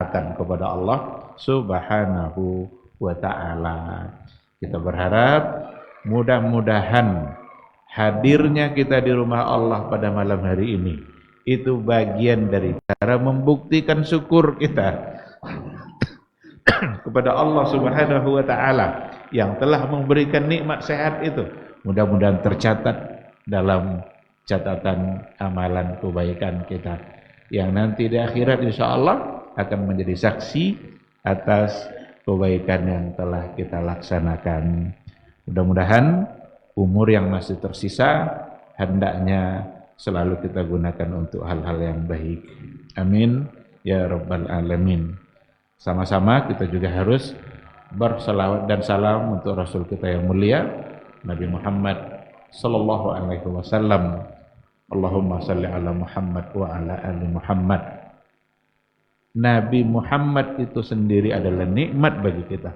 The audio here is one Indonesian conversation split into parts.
kepada Allah Subhanahu wa ta'ala. Kita berharap mudah-mudahan hadirnya kita di rumah Allah pada malam hari ini itu bagian dari cara membuktikan syukur kita kepada Allah Subhanahu wa ta'ala yang telah memberikan nikmat sehat itu. Mudah-mudahan tercatat dalam catatan amalan kebaikan kita yang nanti di akhirat insyaallah akan menjadi saksi atas kebaikan yang telah kita laksanakan. Mudah-mudahan umur yang masih tersisa hendaknya selalu kita gunakan untuk hal-hal yang baik. Amin ya rabbal alamin. Sama-sama kita juga harus bersalawat dan salam untuk Rasul kita yang mulia Nabi Muhammad sallallahu alaihi wasallam. Allahumma salli ala Muhammad wa ala ali Muhammad. Nabi Muhammad itu sendiri adalah nikmat bagi kita.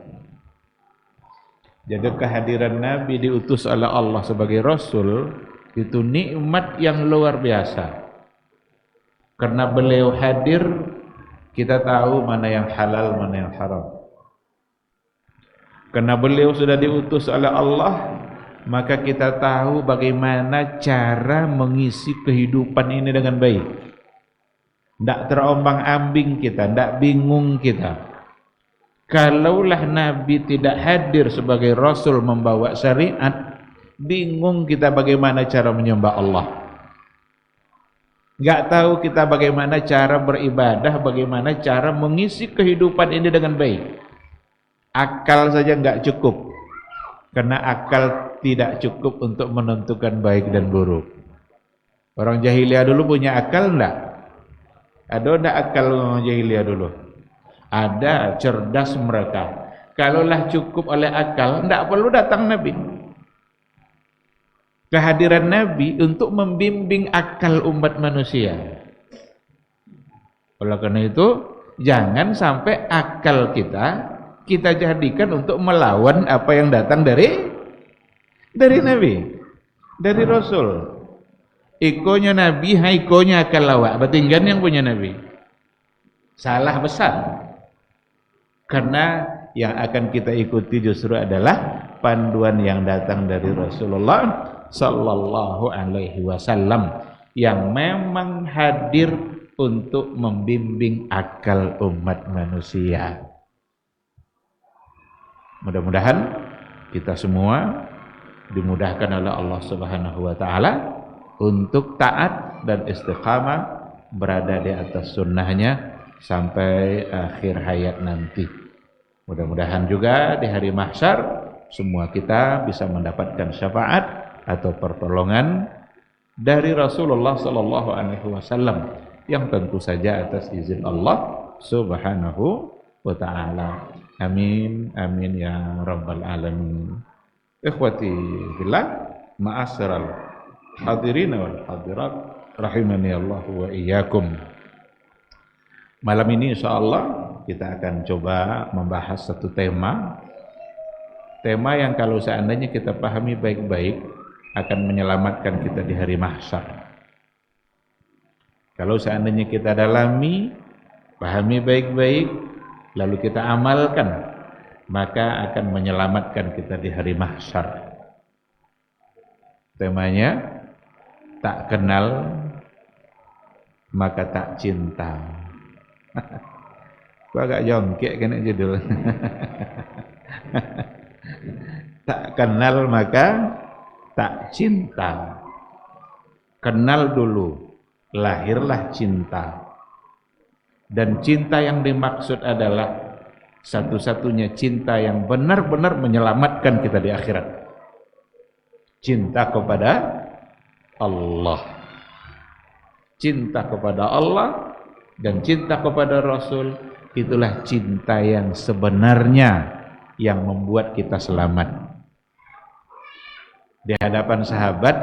Jadi kehadiran Nabi diutus oleh Allah sebagai Rasul itu nikmat yang luar biasa. Karena beliau hadir, kita tahu mana yang halal, mana yang haram. Karena beliau sudah diutus oleh Allah, maka kita tahu bagaimana cara mengisi kehidupan ini dengan baik. Tidak terombang-ambing kita, tidak bingung kita. Kalaulah Nabi tidak hadir sebagai Rasul membawa syariat, bingung kita bagaimana cara menyembah Allah. Tidak tahu kita bagaimana cara beribadah, bagaimana cara mengisi kehidupan ini dengan baik. Akal saja tidak cukup. Karena akal tidak cukup untuk menentukan baik dan buruk. Orang jahiliyah dulu punya akal enggak? Ada enggak akal orang jahiliyah dulu? Ada, cerdas mereka. Kalaulah cukup oleh akal, enggak perlu datang Nabi. Kehadiran Nabi untuk membimbing akal umat manusia. Oleh karena itu, jangan sampai akal kita jadikan untuk melawan apa yang datang dari Nabi, dari Rasul. Ikonya Nabi, haikonya akal lawak. Batinggan yang punya Nabi. Salah besar. Karena yang akan kita ikuti justru adalah panduan yang datang dari Rasulullah sallallahu alaihi wasallam yang memang hadir untuk membimbing akal umat manusia. Mudah-mudahan kita semua dimudahkan oleh Allah Subhanahu wa taala untuk taat dan istiqamah berada di atas sunnahnya sampai akhir hayat nanti. Mudah-mudahan juga di hari mahsyar semua kita bisa mendapatkan syafaat atau pertolongan dari Rasulullah sallallahu alaihi wasallam yang tentu saja atas izin Allah Subhanahu wa taala. Amin amin ya rabbal alamin. Ikhwati fillah, ma'asyiral hadirin wal hadirat rahimani Allah wa iyyakum. Malam ini insyaallah kita akan coba membahas satu tema yang kalau seandainya kita pahami baik-baik akan menyelamatkan kita di hari mahsyar. Kalau seandainya kita dalami, pahami baik-baik, lalu kita amalkan, maka akan menyelamatkan kita di hari mahsyar. Temanya, tak kenal maka tak cinta. Gua agak jongkek kena judul. Tak kenal maka tak cinta. Kenal dulu, lahirlah cinta. Dan cinta yang dimaksud adalah satu-satunya cinta yang benar-benar menyelamatkan kita di akhirat. Cinta kepada Allah. Cinta kepada Allah dan cinta kepada Rasul, itulah cinta yang sebenarnya yang membuat kita selamat. Di hadapan sahabat,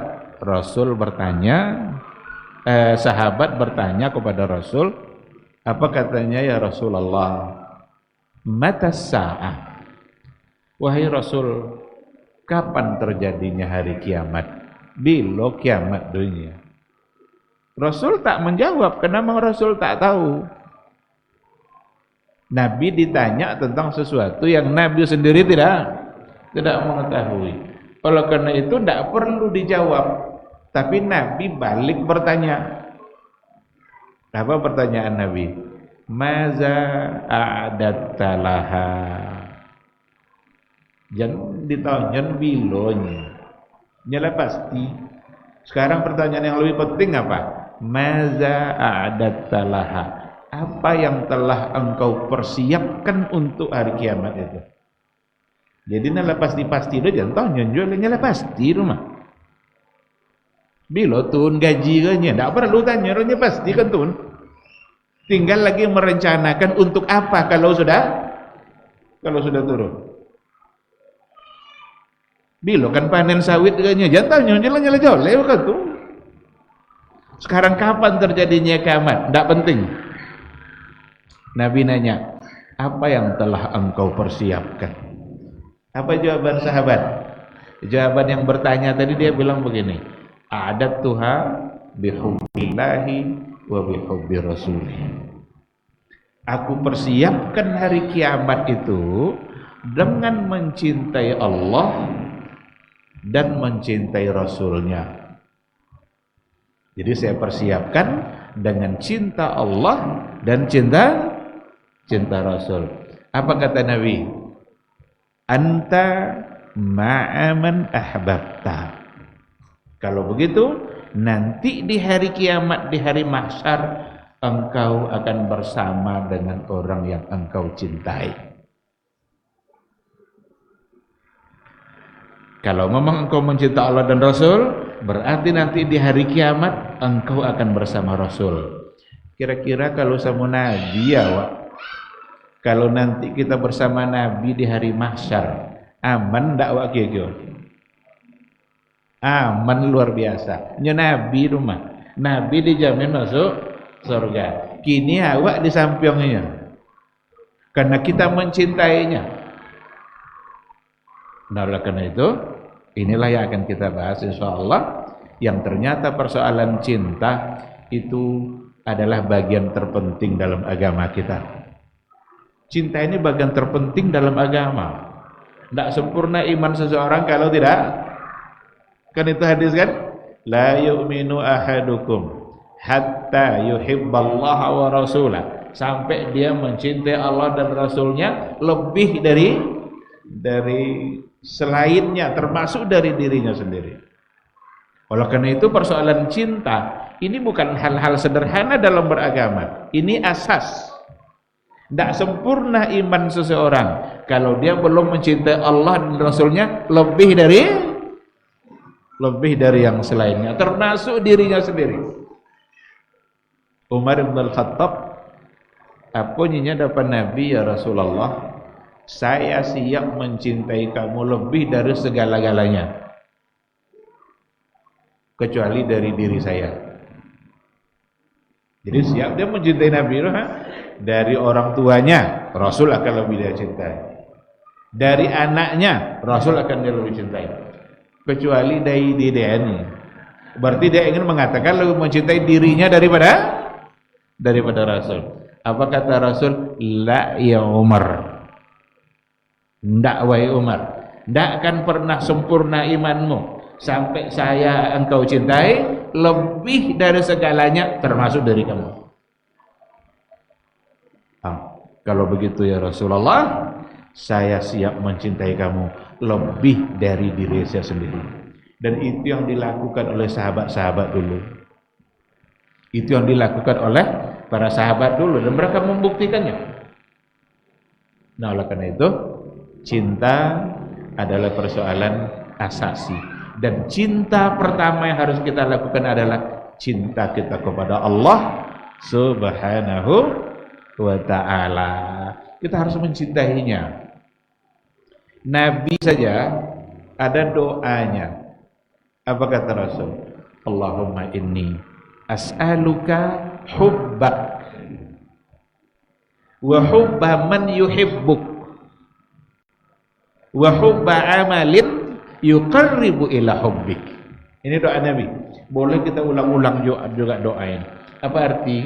Rasul bertanya, sahabat bertanya kepada Rasul, apa katanya ya Rasulullah? Mata sa'ah. Wahai Rasul, kapan terjadinya hari kiamat? Bila kiamat dunia? Rasul tak menjawab, karena Rasul tak tahu. Nabi ditanya tentang sesuatu yang Nabi sendiri tidak mengetahui. Oleh karena itu tidak perlu dijawab, tapi Nabi balik bertanya. Apa pertanyaan Nabi? Maza a'adatta laha. Jangan ditanya bilonya. Nyala pasti. Sekarang pertanyaan yang lebih penting apa? Maza a'adatta laha. Apa yang telah engkau persiapkan untuk hari kiamat itu? Jadi nyala pasti do jangan tanya jual nyala pasti rumah. Bilo tun gaji nya, enggak perlu tanya, nya pasti kan tun. Tinggal lagi merencanakan untuk apa kalau sudah turun. Bilo kan panen sawit nya, jangan tanya nyala jole kan tuh. Sekarang kapan terjadinya kiamat? Enggak penting. Nabi nanya, apa yang telah engkau persiapkan? Apa jawaban sahabat? Jawaban yang bertanya tadi dia bilang begini, a'adattuha bihubbillahi wa bihubbi rasulih. Aku persiapkan hari kiamat itu dengan mencintai Allah dan mencintai Rasulnya. Jadi saya persiapkan dengan cinta Allah dan cinta Rasul. Apa kata Nabi? Anta ma'aman ahbabta. Kalau begitu, nanti di hari kiamat, di hari mahsyar, engkau akan bersama dengan orang yang engkau cintai. Kalau memang engkau mencinta Allah dan Rasul, berarti nanti di hari kiamat engkau akan bersama Rasul. Kira-kira kalau sama Nabi ya, Wak, kalau nanti kita bersama Nabi di hari mahsyar, aman ndak Wak Kiyo? Aman luar biasa. Nya Nabi rumah, Nabi dijamin masuk surga. Kini awak di sampingnya, karena kita mencintainya. Nah, oleh karena itu, inilah yang akan kita bahas insyaallah, yang ternyata persoalan cinta itu adalah bagian terpenting dalam agama kita. Cinta ini bagian terpenting dalam agama. Tidak sempurna iman seseorang kalau tidak. Kan itu hadis kan? La yu'minu ahadukum hatta yuhibballaha wa rasulah. Sampai dia mencintai Allah dan Rasulnya lebih dari selainnya, termasuk dari dirinya sendiri. Oleh karena itu persoalan cinta ini bukan hal-hal sederhana dalam beragama. Ini asas. Tidak sempurna iman seseorang kalau dia belum mencintai Allah dan Rasulnya lebih dari yang selainnya, termasuk dirinya sendiri. Umar bin Al-Khattab, apa nyinya dapat Nabi, ya Rasulullah, saya siap mencintai kamu lebih dari segala-galanya kecuali dari diri saya. Jadi siap dia mencintai Nabi, dari orang tuanya Rasul akan lebih dia cintai, dari anaknya Rasul akan dia lebih cintai, kecuali dari dia ini. Berarti dia ingin mengatakan lebih mencintai dirinya daripada Rasul. Apa kata Rasul? La ya Umar, ndak wahai Umar, ndak akan pernah sempurna imanmu sampai saya engkau cintai lebih dari segalanya, termasuk dari kamu. Kalau begitu ya Rasulullah, saya siap mencintai kamu lebih dari diri saya sendiri. Dan itu yang dilakukan oleh sahabat-sahabat dulu. Itu yang dilakukan oleh para sahabat dulu, dan mereka membuktikannya. Nah, oleh karena itu, cinta adalah persoalan asasi. Dan cinta pertama yang harus kita lakukan adalah cinta kita kepada Allah Subhanahu wa ta'ala. Kita harus mencintainya. Nabi saja ada doanya. Apa kata Rasul? Allahumma inni as'aluka hubbak wa hubba man yuhibbuk wa hubba amalin yuqarribu ila hubbik. Ini doa Nabi. Boleh kita ulang-ulang juga doain. Apa arti?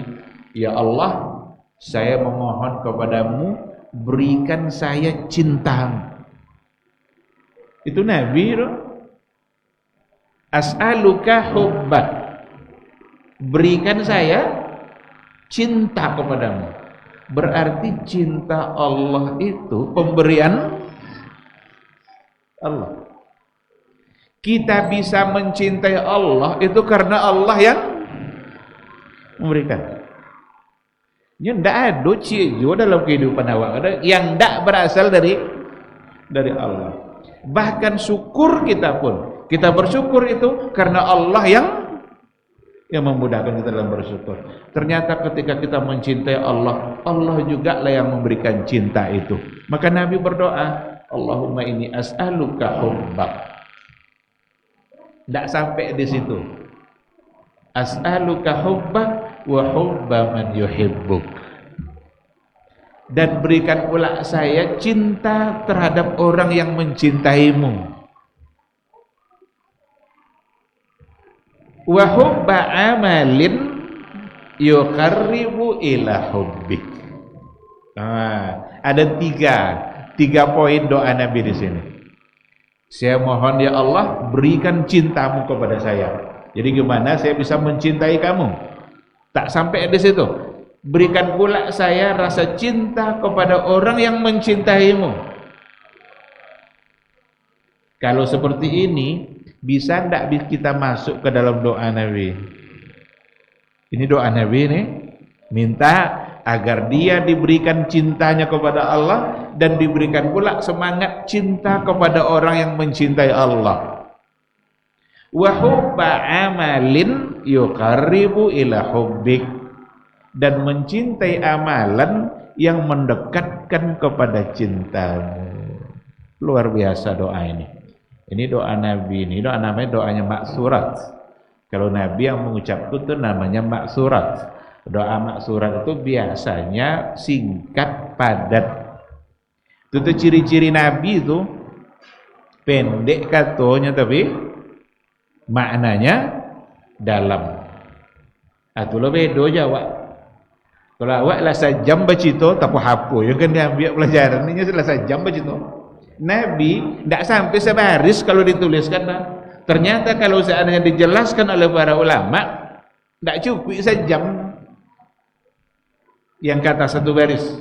Ya Allah, Saya memohon kepadamu, berikan saya cintamu. Itu Nabi itu. As'aluka hubbak, berikan saya cinta kepadamu. Berarti cinta Allah itu pemberian Allah. Kita bisa mencintai Allah itu karena Allah yang memberikan. Ya ndak ada cijo dalam kehidupan awak ada yang ndak berasal dari Allah. Bahkan syukur kita pun, kita bersyukur itu karena Allah yang memudahkan kita dalam bersyukur. Ternyata ketika kita mencintai Allah, Allah juga lah yang memberikan cinta itu. Maka Nabi berdoa, Allahumma inni as'aluka hubbak. Tidak sampai di situ. As'aluka hubbak wa hubba man yuhibbuk. Dan berikan pula saya cinta terhadap orang yang mencintaimu. Wa hubba amalin yuqarribu ila hubbik. Ada tiga poin doa Nabi di sini. Saya mohon ya Allah, berikan cintamu kepada saya. Jadi gimana saya bisa mencintai kamu? Tak sampai di situ. Berikan pula saya rasa cinta kepada orang yang mencintaimu. Kalau seperti ini, bisa tidak kita masuk ke dalam doa Nabi? Ini doa Nabi nih, minta agar dia diberikan cintanya kepada Allah dan diberikan pula semangat cinta kepada orang yang mencintai Allah. Wa hubba amalin yuqarribu ila hubbik, dan mencintai amalan yang mendekatkan kepada cintamu. Luar biasa doa ini. Ini doa Nabi ini, doa namanya doanya maksurat. Kalau Nabi yang mengucap itu namanya maksurat. Doa maksurat itu biasanya singkat, padat. Itu ciri-ciri Nabi itu pendek katanya tapi maknanya dalam. Atau lebih do Jawa. Kalau awak lah sejam bacito tak apa yang kan dia ambil pelajaran ini lah sejam bacito. Nabi tidak sampai sebaris kalau dituliskan. Ternyata kalau seandainya dijelaskan oleh para ulama tidak cukup sejam. Yang kata satu baris,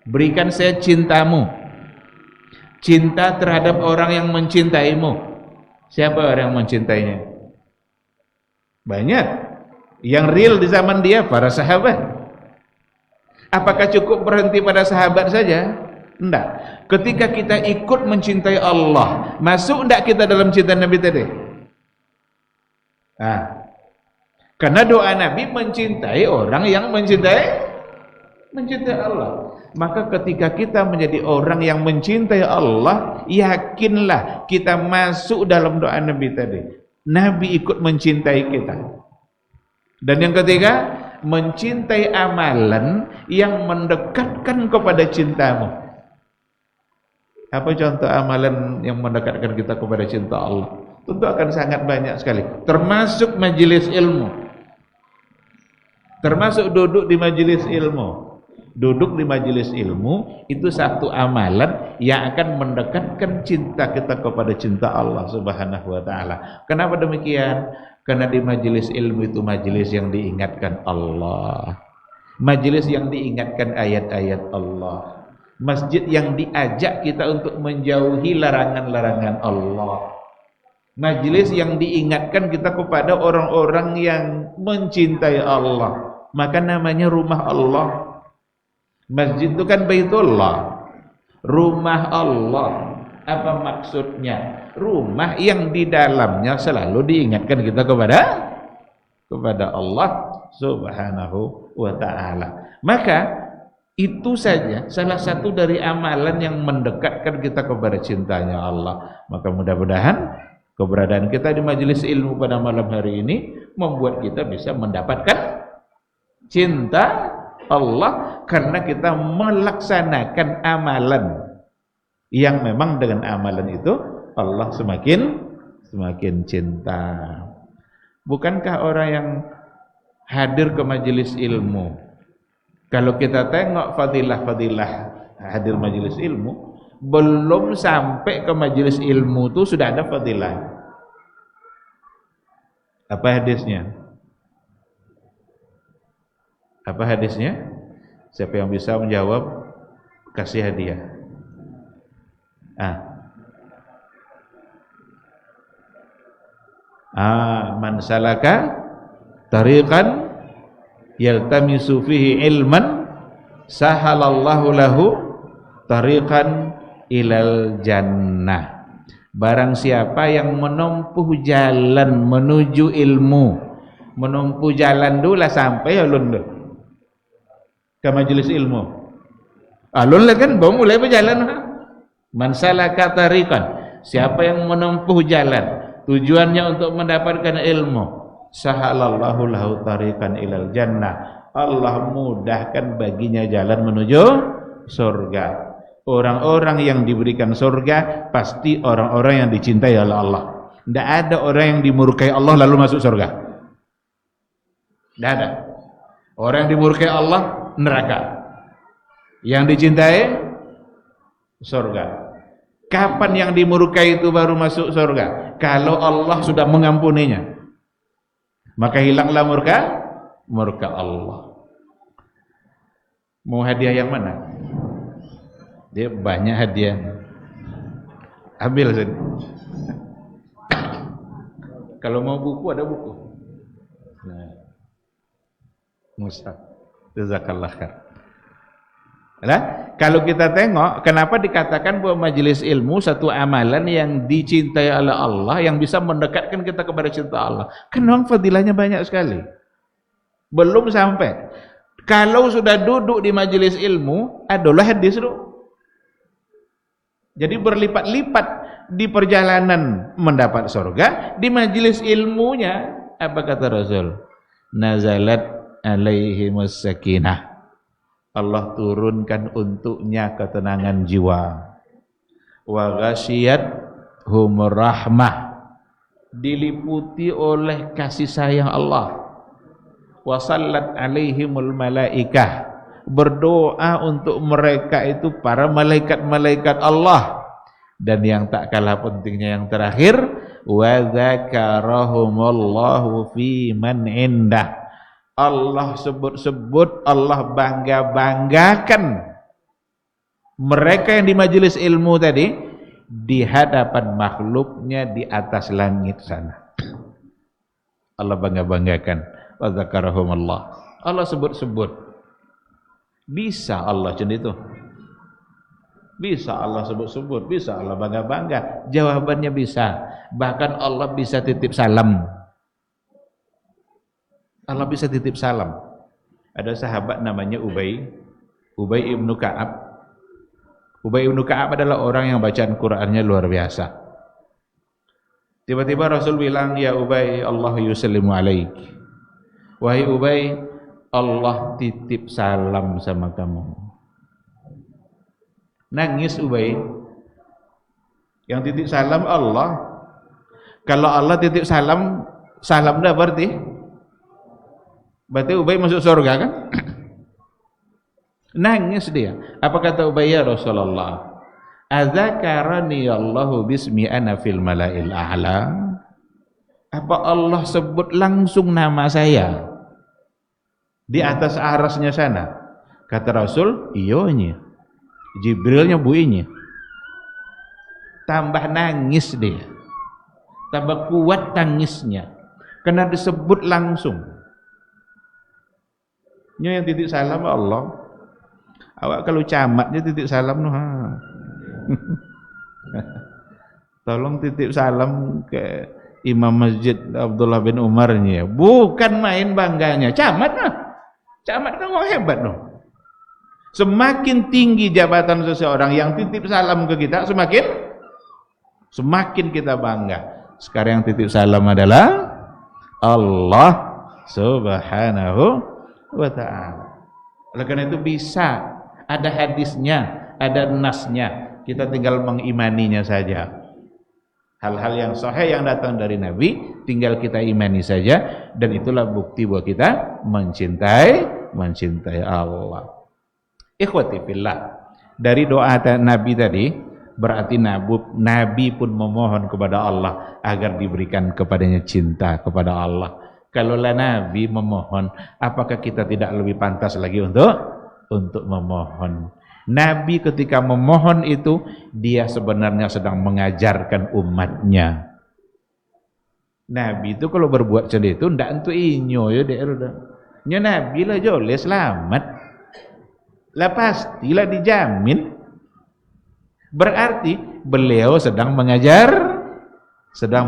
berikan saya cintamu, cinta terhadap orang yang mencintaimu. Siapa orang yang mencintainya? Banyak. Yang real di zaman dia para sahabat. Apakah cukup berhenti pada sahabat saja? Tidak. Ketika kita ikut mencintai Allah, masuk tidak kita dalam cinta Nabi tadi? Karena doa Nabi mencintai orang yang mencintai Allah. Maka ketika kita menjadi orang yang mencintai Allah, yakinlah kita masuk dalam doa Nabi tadi. Nabi ikut mencintai kita. Dan yang ketiga, mencintai amalan yang mendekatkan kepada cintamu. Apa contoh amalan yang mendekatkan kita kepada cinta Allah? Tentu akan sangat banyak sekali. Termasuk majelis ilmu. Termasuk duduk di majelis ilmu. Duduk di majelis ilmu itu satu amalan yang akan mendekatkan cinta kita kepada cinta Allah Subhanahu wa taala. Kenapa demikian? Karena di majelis ilmu itu majelis yang diingatkan Allah. Majelis yang diingatkan ayat-ayat Allah. Masjid yang diajak kita untuk menjauhi larangan-larangan Allah. Majelis yang diingatkan kita kepada orang-orang yang mencintai Allah. Maka namanya rumah Allah. Masjid itu kan Baitullah, rumah Allah. Apa maksudnya? Rumah yang di dalamnya selalu diingatkan kita kepada Allah Subhanahu wa taala. Maka itu saja salah satu dari amalan yang mendekatkan kita kepada cintanya Allah. Maka mudah-mudahan keberadaan kita di majelis ilmu pada malam hari ini membuat kita bisa mendapatkan cinta Allah karena kita melaksanakan amalan yang memang dengan amalan itu Allah semakin cinta. Bukankah orang yang hadir ke majelis ilmu Kalau kita tengok fadilah-fadilah hadir majelis ilmu, belum sampai ke majelis ilmu itu sudah ada fadilah. Apa hadisnya? Apa hadisnya? Siapa yang bisa menjawab, kasih hadiah. Man salaka tariqan yaltamisu fihi ilman sahalallahu lahu tariqan ilal jannah. Barang siapa yang menempuh jalan menuju ilmu, menempuh jalan dulu lah sampai alun ke majelis ilmu. Alun lah kan baru mulai berjalan. Man salaka tariqan, siapa yang menempuh jalan tujuannya untuk mendapatkan ilmu, sahalallahu lahu tariqan ilal jannah, Allah mudahkan baginya jalan menuju surga. Orang-orang yang diberikan surga pasti orang-orang yang dicintai oleh Allah. Tidak ada orang yang dimurkai Allah lalu masuk surga. Tidak ada. Orang yang dimurkai Allah neraka. Yang dicintai surga. Kapan yang dimurkai itu baru masuk surga? Kalau Allah sudah mengampuninya, maka hilanglah murka Allah. Mau hadiah yang mana? Dia banyak hadiah. Ambil saja. Kalau mau buku ada buku. Nah. Musa. Jazakallah khair. Nah, kalau kita tengok kenapa dikatakan bahwa majelis ilmu satu amalan yang dicintai oleh Allah, yang bisa mendekatkan kita kepada cinta Allah. Karena fadilahnya banyak sekali. Belum sampai. Kalau sudah duduk di majelis ilmu, adalah hadis itu. Jadi berlipat-lipat di perjalanan mendapat surga, di majelis ilmunya apa kata Rasul? Nazalat alaihimus sakinah. Allah turunkan untuknya ketenangan jiwa. Wa ghasyiyathumur rahmah, diliputi oleh kasih sayang Allah. Wa sallat alaihimul malaikah, berdoa untuk mereka itu para malaikat-malaikat Allah. Dan yang tak kalah pentingnya yang terakhir, wa dzakarahumullahu fi man indah, Allah sebut-sebut, Allah bangga-banggakan mereka yang di majelis ilmu tadi di hadapan makhluknya di atas langit sana. Allah bangga-banggakan. Wa dzakarahumullah. Allah sebut-sebut. Bisa Allah macam itu. Bisa Allah sebut-sebut, bisa Allah bangga-bangga. Jawabannya bisa. Bahkan Allah bisa titip salam. Allah bisa titip salam. Ada sahabat namanya Ubay ibnu Ka'ab. Ubay ibnu Ka'ab adalah orang yang bacaan Qur'annya luar biasa. Tiba-tiba Rasul bilang, ya Ubay, Allah yusallimu alaik. Wahai Ubay, Allah titip salam sama kamu. Nangis Ubay. Yang titip salam Allah. Kalau Allah titip salam, salam dah berarti Ubay masuk surga kan? Nangis dia. Apa kata Ubay? Ya Rasulullah, adzakarani Allahu bismi ana fil mala'il a'la. Apa Allah sebut langsung nama saya di atas arasnya sana? Kata Rasul, iyonya. Jibrilnya buinya. Tambah nangis dia. Tambah kuat tangisnya. Karena disebut langsung. Yang titip salam Allah. Awak kalau camatnya titip salam noh. Tolong titip salam ke Imam Masjid Abdullah bin Umarnya. Bukan main bangganya. Camat noh. Camat kan orang hebat noh. Semakin tinggi jabatan seseorang yang titip salam ke kita, semakin kita bangga. Sekarang yang titip salam adalah Allah Subhanahu wa ta'ala. Oleh karena itu bisa, ada hadisnya, ada nasnya, kita tinggal mengimaninya saja. Hal-hal yang sahih yang datang dari Nabi tinggal kita imani saja, dan itulah bukti bahwa kita mencintai mencintai Allah. Ikhwati fillah, dari doa Nabi tadi berarti Nabi pun memohon kepada Allah agar diberikan kepadanya cinta kepada Allah. Kalaulah Nabi memohon, apakah kita tidak lebih pantas lagi untuk memohon? Nabi ketika memohon itu, dia sebenarnya sedang mengajarkan umatnya. Nabi itu kalau berbuat seperti itu, ndak untuk inyo ya dek udah. Nya Nabi lah jole selamat. Lah pastilah dijamin. Berarti beliau sedang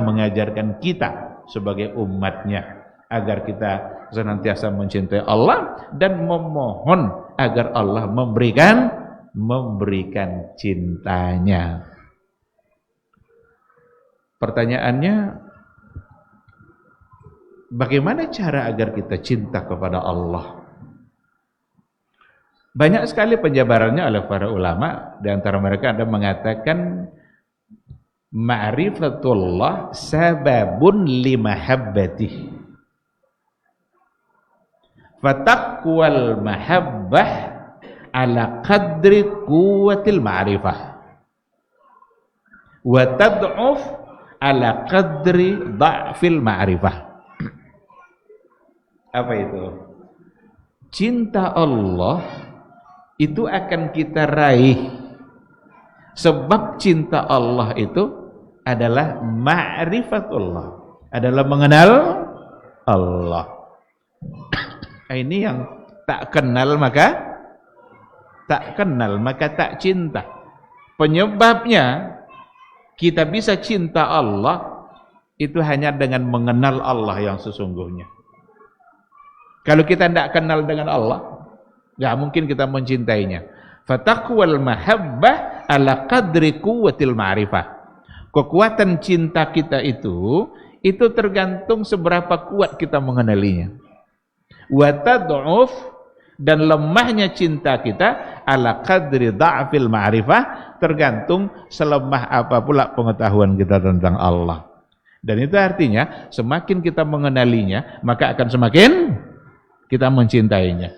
mengajarkan kita sebagai umatnya agar kita senantiasa mencintai Allah dan memohon agar Allah memberikan cintanya. Pertanyaannya, bagaimana cara agar kita cinta kepada Allah? Banyak sekali penjabarannya oleh para ulama. Di antara mereka ada mengatakan ma'rifatullah sababun limahabbatih, fataqwal mahabbah ala qadri quwwatil ma'rifah wa tad'uf ala qadri dha'fil ma'rifah. Apa itu? Cinta Allah itu akan kita raih sebab cinta Allah itu adalah ma'rifatullah, adalah mengenal Allah. Ini yang tak kenal maka tak cinta. Penyebabnya kita bisa cinta Allah itu hanya dengan mengenal Allah yang sesungguhnya. Kalau kita tidak kenal dengan Allah, nggak mungkin kita mencintainya. Fataqwal mahabbah ala qadri quwwatil ma'rifah. Kekuatan cinta kita itu tergantung seberapa kuat kita mengenalinya. Wa tad'uf, dan lemahnya cinta kita ala qadri dha'fil ma'rifah, tergantung selemah apa pula pengetahuan kita tentang Allah. Dan itu artinya semakin kita mengenalinya, maka akan semakin kita mencintainya.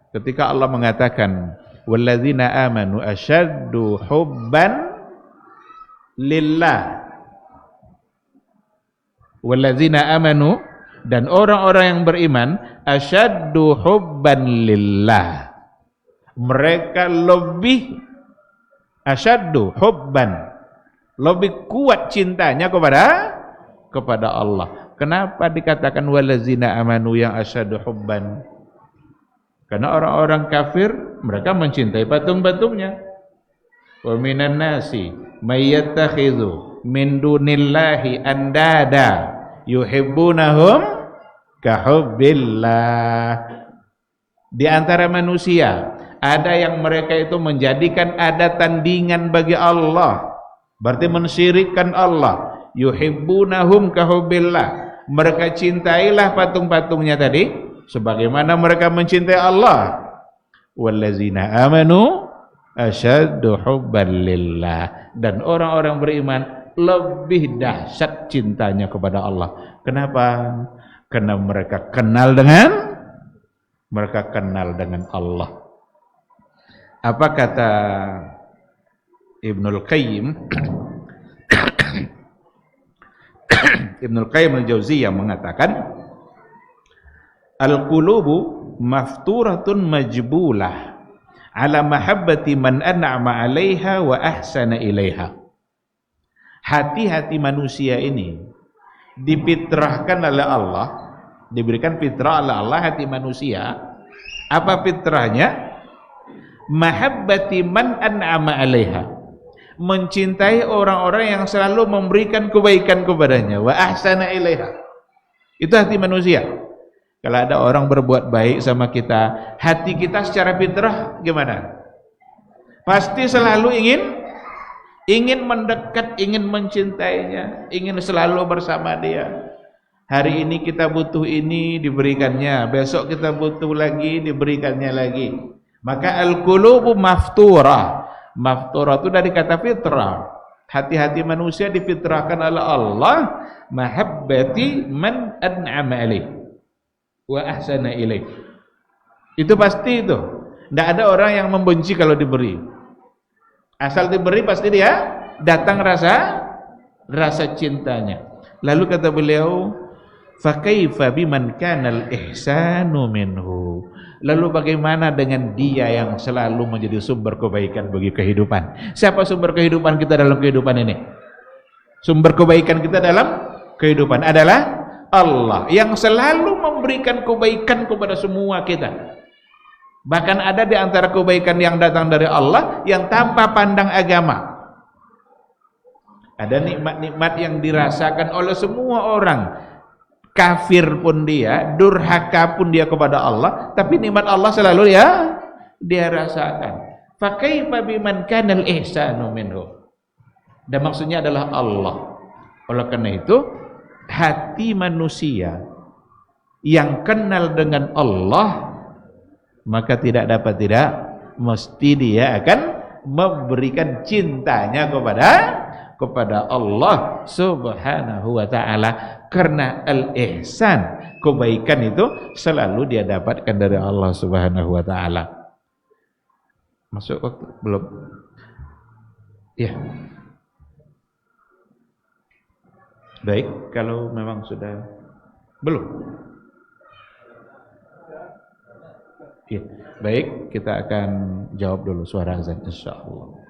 Ketika Allah mengatakan walladzina amanu asyaddu hubban lillah, walladzina amanu, dan orang-orang yang beriman asyaddu hubban lillah, mereka lebih asyaddu hubban, lebih kuat cintanya kepada Allah. Kenapa dikatakan walladzina amanu yang asyaddu hubban? Karena orang-orang kafir mereka mencintai patung-patungnya. Wa minan nasi may yattakhidhu min dunillahi andada yuhibbunahum kahubbillah. Di antara manusia ada yang mereka itu menjadikan ada tandingan bagi Allah, berarti mensyirikkan Allah. Yuhibbunahum kahubbillah, mereka cintailah patung-patungnya tadi sebagaimana mereka mencintai Allah. Wallazina amanu asyaddu hubban lillah, dan orang-orang beriman lebih dahsyat cintanya kepada Allah. Kenapa? Karena mereka kenal dengan Allah. Apa kata Ibnul Qayyim? Ibnul Qayyim al-Jauziyah mengatakan, al-qulubu mafturatun majbulah ala mahabbati man an'ama 'alaiha wa ahsana ilaiha. Hati-hati manusia ini difitrahkan oleh Allah, diberikan fitrah oleh Allah hati manusia. Apa fitrahnya? Mahabbati man an'ama 'alaiha, mencintai orang-orang yang selalu memberikan kebaikan kepadanya, wa ahsana ilaiha. Itu hati manusia. Kalau ada orang berbuat baik sama kita, hati kita secara fitrah gimana? Pasti selalu ingin mendekat, ingin mencintainya, ingin selalu bersama dia. Hari ini kita butuh ini, diberikannya. Besok kita butuh lagi, diberikannya lagi. Maka al-qulubu mafturah. Mafturah itu dari kata fitrah. Hati-hati manusia difitrahkan oleh Allah mahabbati man an'ama alaih wa ahsana ilaih, Itu pasti itu. Tidak ada orang yang membenci kalau diberi. Asal diberi pasti dia datang rasa cintanya. Lalu kata beliau, fa kaifa biman kana al-ihsanu minhu. Lalu bagaimana dengan dia yang selalu menjadi sumber kebaikan bagi kehidupan? Siapa sumber kehidupan kita dalam kehidupan ini? Sumber kebaikan kita dalam kehidupan adalah Allah yang selalu memberikan kebaikan kepada semua kita. Bahkan ada di antara kebaikan yang datang dari Allah yang tanpa pandang agama. Ada nikmat-nikmat yang dirasakan oleh semua orang. Kafir pun dia, durhaka pun dia kepada Allah, tapi nikmat Allah selalu dia rasakan. Fa kaifa biman kana al-ihsanu minhu. Dan maksudnya adalah Allah. Oleh karena itu, hati manusia yang kenal dengan Allah, maka tidak mesti dia akan memberikan cintanya kepada Allah Subhanahu wa ta'ala, karena al-ihsan, kebaikan itu selalu dia dapatkan dari Allah Subhanahu wa ta'ala. Masuk waktu belum? Ya. Baik, kalau memang sudah belum. Ya, baik, kita akan jawab dulu suara azan insyaallah.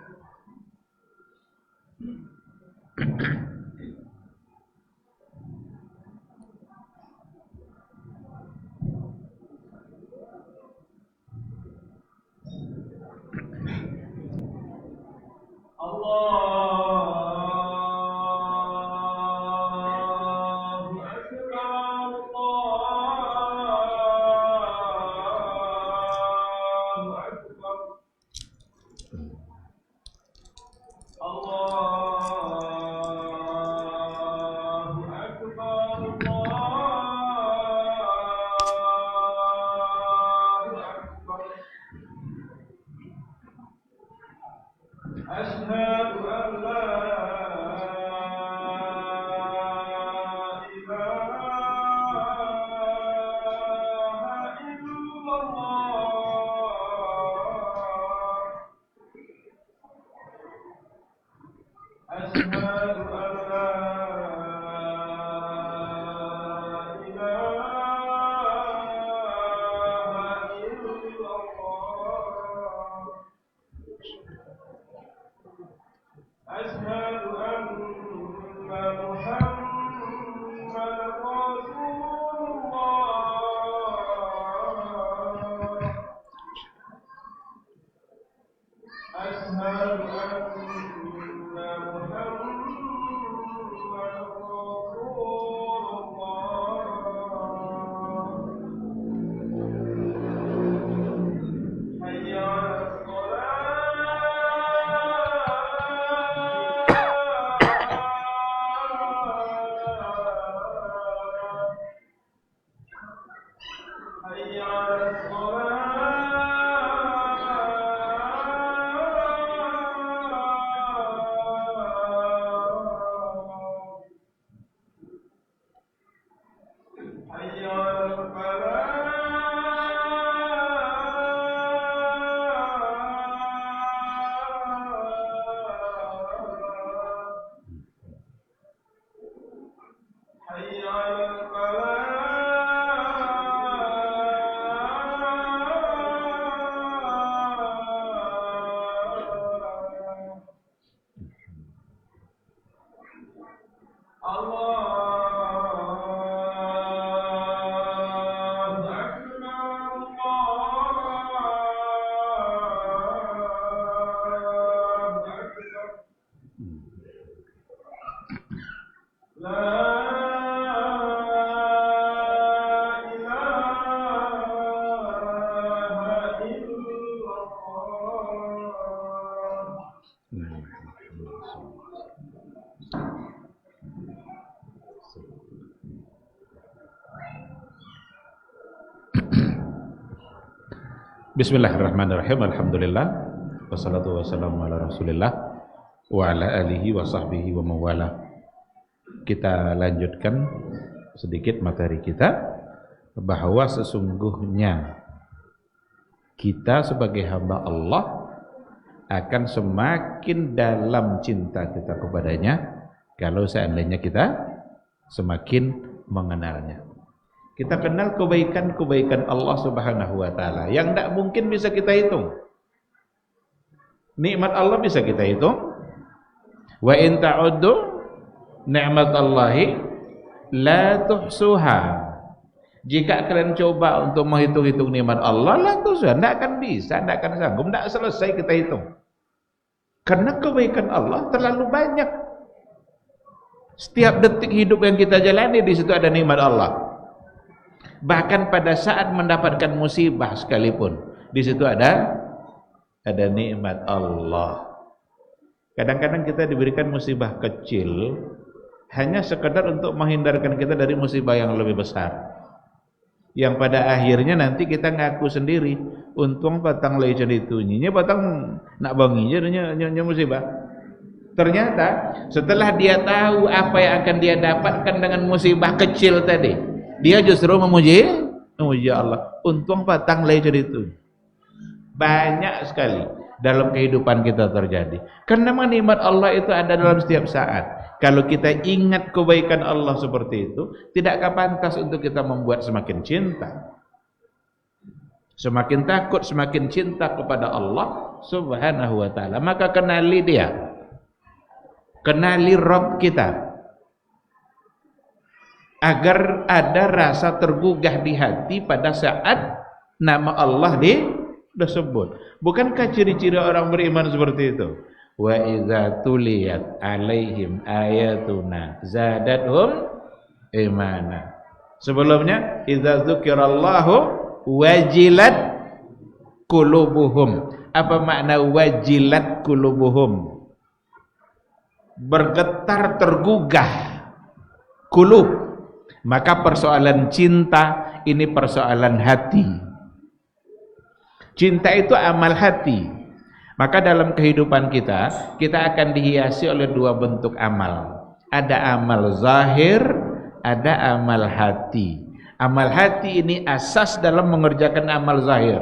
Bismillahirrahmanirrahim. Alhamdulillah wassalatu wassalamu ala Rasulillah wa ala alihi wa sahbihi wa mawala. Kita lanjutkan sedikit materi kita bahwa sesungguhnya kita sebagai hamba Allah akan semakin dalam cinta kita kepadanya kalau seandainya kita semakin mengenalnya. Kita kenal kebaikan-kebaikan Allah Subhanahu wa taala yang tidak mungkin bisa kita hitung. Nikmat Allah bisa kita hitung. Wa in ta'uddu ni'matallahi la tuhsuha. Jika kalian coba untuk menghitung-hitung nikmat Allah, la tuhsuha, tidak akan bisa, tidak akan sanggup, tidak selesai kita hitung. Karena kebaikan Allah terlalu banyak. Setiap detik hidup yang kita jalani di situ ada nikmat Allah. Bahkan pada saat mendapatkan musibah sekalipun, di situ ada nikmat Allah. Kadang-kadang kita diberikan musibah kecil hanya sekedar untuk menghindarkan kita dari musibah yang lebih besar. Yang pada akhirnya nanti kita ngaku sendiri, untung patang lecen itu nyinya patang nak banginya nya musibah. Ternyata setelah dia tahu apa yang akan dia dapatkan dengan musibah kecil tadi, dia justru memuji Allah. Untung patang lecen itu. Banyak sekali dalam kehidupan kita terjadi. Karena nikmat Allah itu ada dalam setiap saat. Kalau kita ingat kebaikan Allah seperti itu, tidakkah pantas untuk kita membuat semakin cinta, semakin takut, semakin cinta kepada Allah Subhanahu wa taala. Maka kenali dia, kenali Rabb kita, agar ada rasa tergugah di hati pada saat nama Allah disebut. Bukankah ciri-ciri orang beriman seperti itu? Wa idza tuliyat alaihim ayatuna zadathum imana. Sebelumnya idza dzukirallahu wajilat qulubuhum. Apa makna wajilat qulubuhum? Bergetar, tergugah kulub. Maka persoalan cinta ini persoalan hati. Cinta itu amal hati. Maka dalam kehidupan kita akan dihiasi oleh dua bentuk amal. Ada amal zahir, ada amal hati. Amal hati ini asas dalam mengerjakan amal zahir.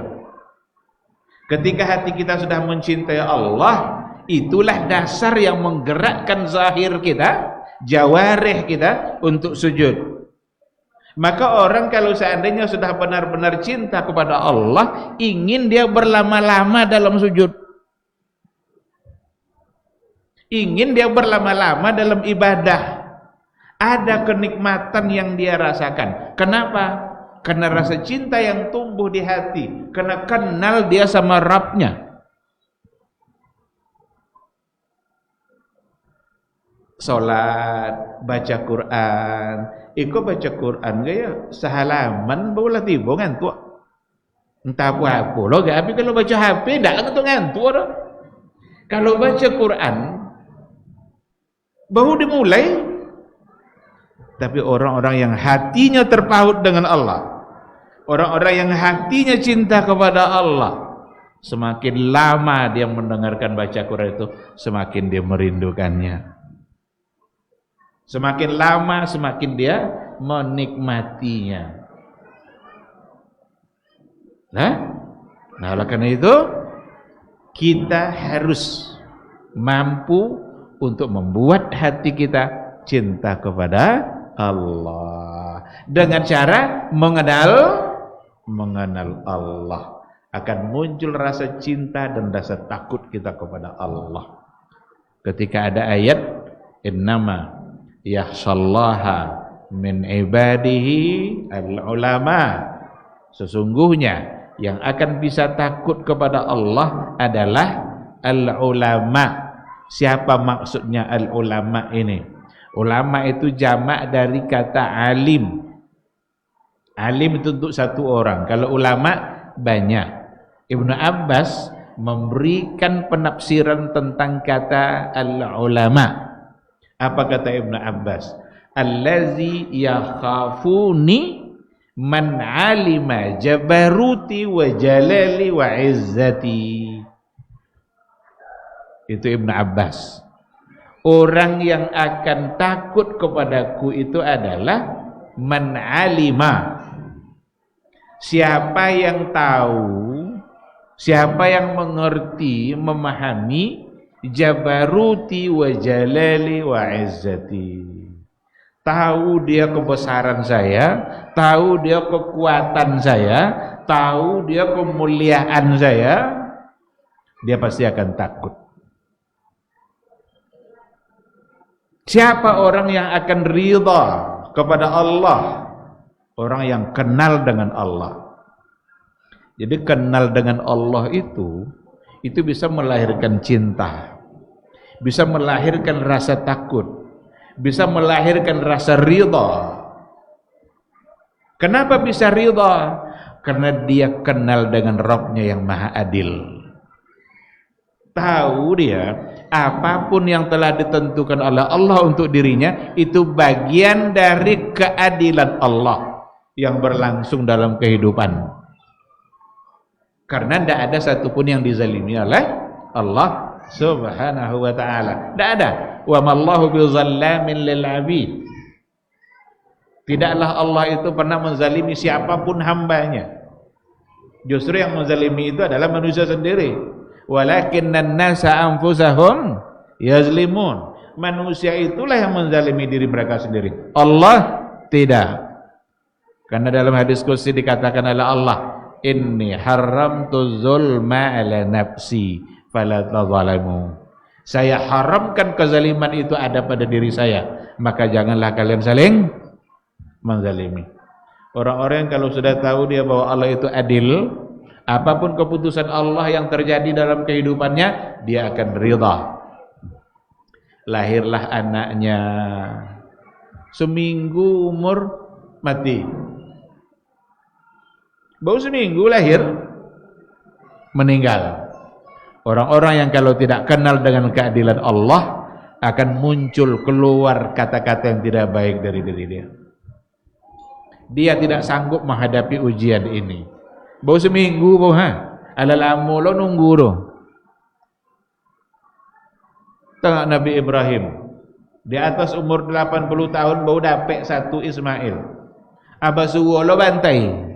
Ketika hati kita sudah mencintai Allah, itulah dasar yang menggerakkan zahir kita, jawarih kita untuk sujud. Maka orang kalau seandainya sudah benar-benar cinta kepada Allah, ingin dia berlama-lama dalam sujud. Ingin dia berlama-lama dalam ibadah. Ada kenikmatan yang dia rasakan. Kenapa? Karena rasa cinta yang tumbuh di hati. Karena kenal dia sama Rabbnya. Salat, baca Quran. Iko baca Quran gaya sehalaman barulah tiba ngantuk. Entah apa lo gak. Tapi kalau baca HP tak ngantuk ngantuk. Kalau baca Quran baru dimulai. Tapi orang-orang yang hatinya terpaut dengan Allah, orang-orang yang hatinya cinta kepada Allah, semakin lama dia mendengarkan baca Quran itu, semakin dia merindukannya. Semakin lama semakin dia menikmatinya. Nah oleh karena itu kita harus mampu untuk membuat hati kita cinta kepada Allah dengan cara mengenal Allah. Akan muncul rasa cinta dan rasa takut kita kepada Allah. Ketika ada ayat innama yakhshallaha min ibadihi al-ulama, sesungguhnya yang akan bisa takut kepada Allah adalah al-ulama. Siapa maksudnya al-ulama ini? Ulama itu jamak dari kata alim. Alim itu untuk satu orang. Kalau ulama banyak. Ibnu Abbas memberikan penafsiran tentang kata al-ulama. Apa kata Ibnu Abbas? Allazi yakhafuni man alima jabaruti wa jalali wa izzati. Itu Ibnu Abbas. Orang yang akan takut kepadaku itu adalah man alima. Siapa yang tahu Siapa yang mengerti, memahami jabaruti wa jalali wa izzati, tahu dia kebesaran saya, tahu dia kekuatan saya, tahu dia kemuliaan saya, dia pasti akan takut. Siapa orang yang akan ridha kepada Allah? Orang yang kenal dengan Allah. Jadi kenal dengan Allah itu bisa melahirkan cinta, bisa melahirkan rasa takut, bisa melahirkan rasa ridha. Kenapa bisa ridha? Karena dia kenal dengan Rabb-Nya yang Maha Adil. Tahu dia apapun yang telah ditentukan oleh Allah untuk dirinya itu bagian dari keadilan Allah yang berlangsung dalam kehidupan. Karena tidak ada satupun yang dizalimi oleh Allah Subhanahu wa ta'ala. Tidak ada. Wa mallahu bizallamin lil 'abid. Tidaklah Allah itu pernah menzalimi siapapun hambanya. Justru yang menzalimi itu adalah manusia sendiri. Walakinnan nasa anfusahum yazlimun. Manusia itulah yang menzalimi diri mereka sendiri. Allah tidak. Karena dalam hadis qudsi dikatakan oleh Allah, inni haramtu zulma ala nafsi fala tadzalamu. Saya haramkan kezaliman itu ada pada diri saya, maka janganlah kalian saling menzalimi. Orang-orang yang kalau sudah tahu dia bahwa Allah itu adil, apapun keputusan Allah yang terjadi dalam kehidupannya, dia akan ridha. Lahirlah anaknya, seminggu umur mati. Baru seminggu lahir, meninggal. Orang-orang yang kalau tidak kenal dengan keadilan Allah akan muncul keluar kata-kata yang tidak baik dari diri dia. Dia tidak sanggup menghadapi ujian ini. Baru seminggu, alal-amu lo nunggu lo. Tengok Nabi Ibrahim di atas umur 80 tahun baru dapat satu Ismail. Abah suruh lo bantai.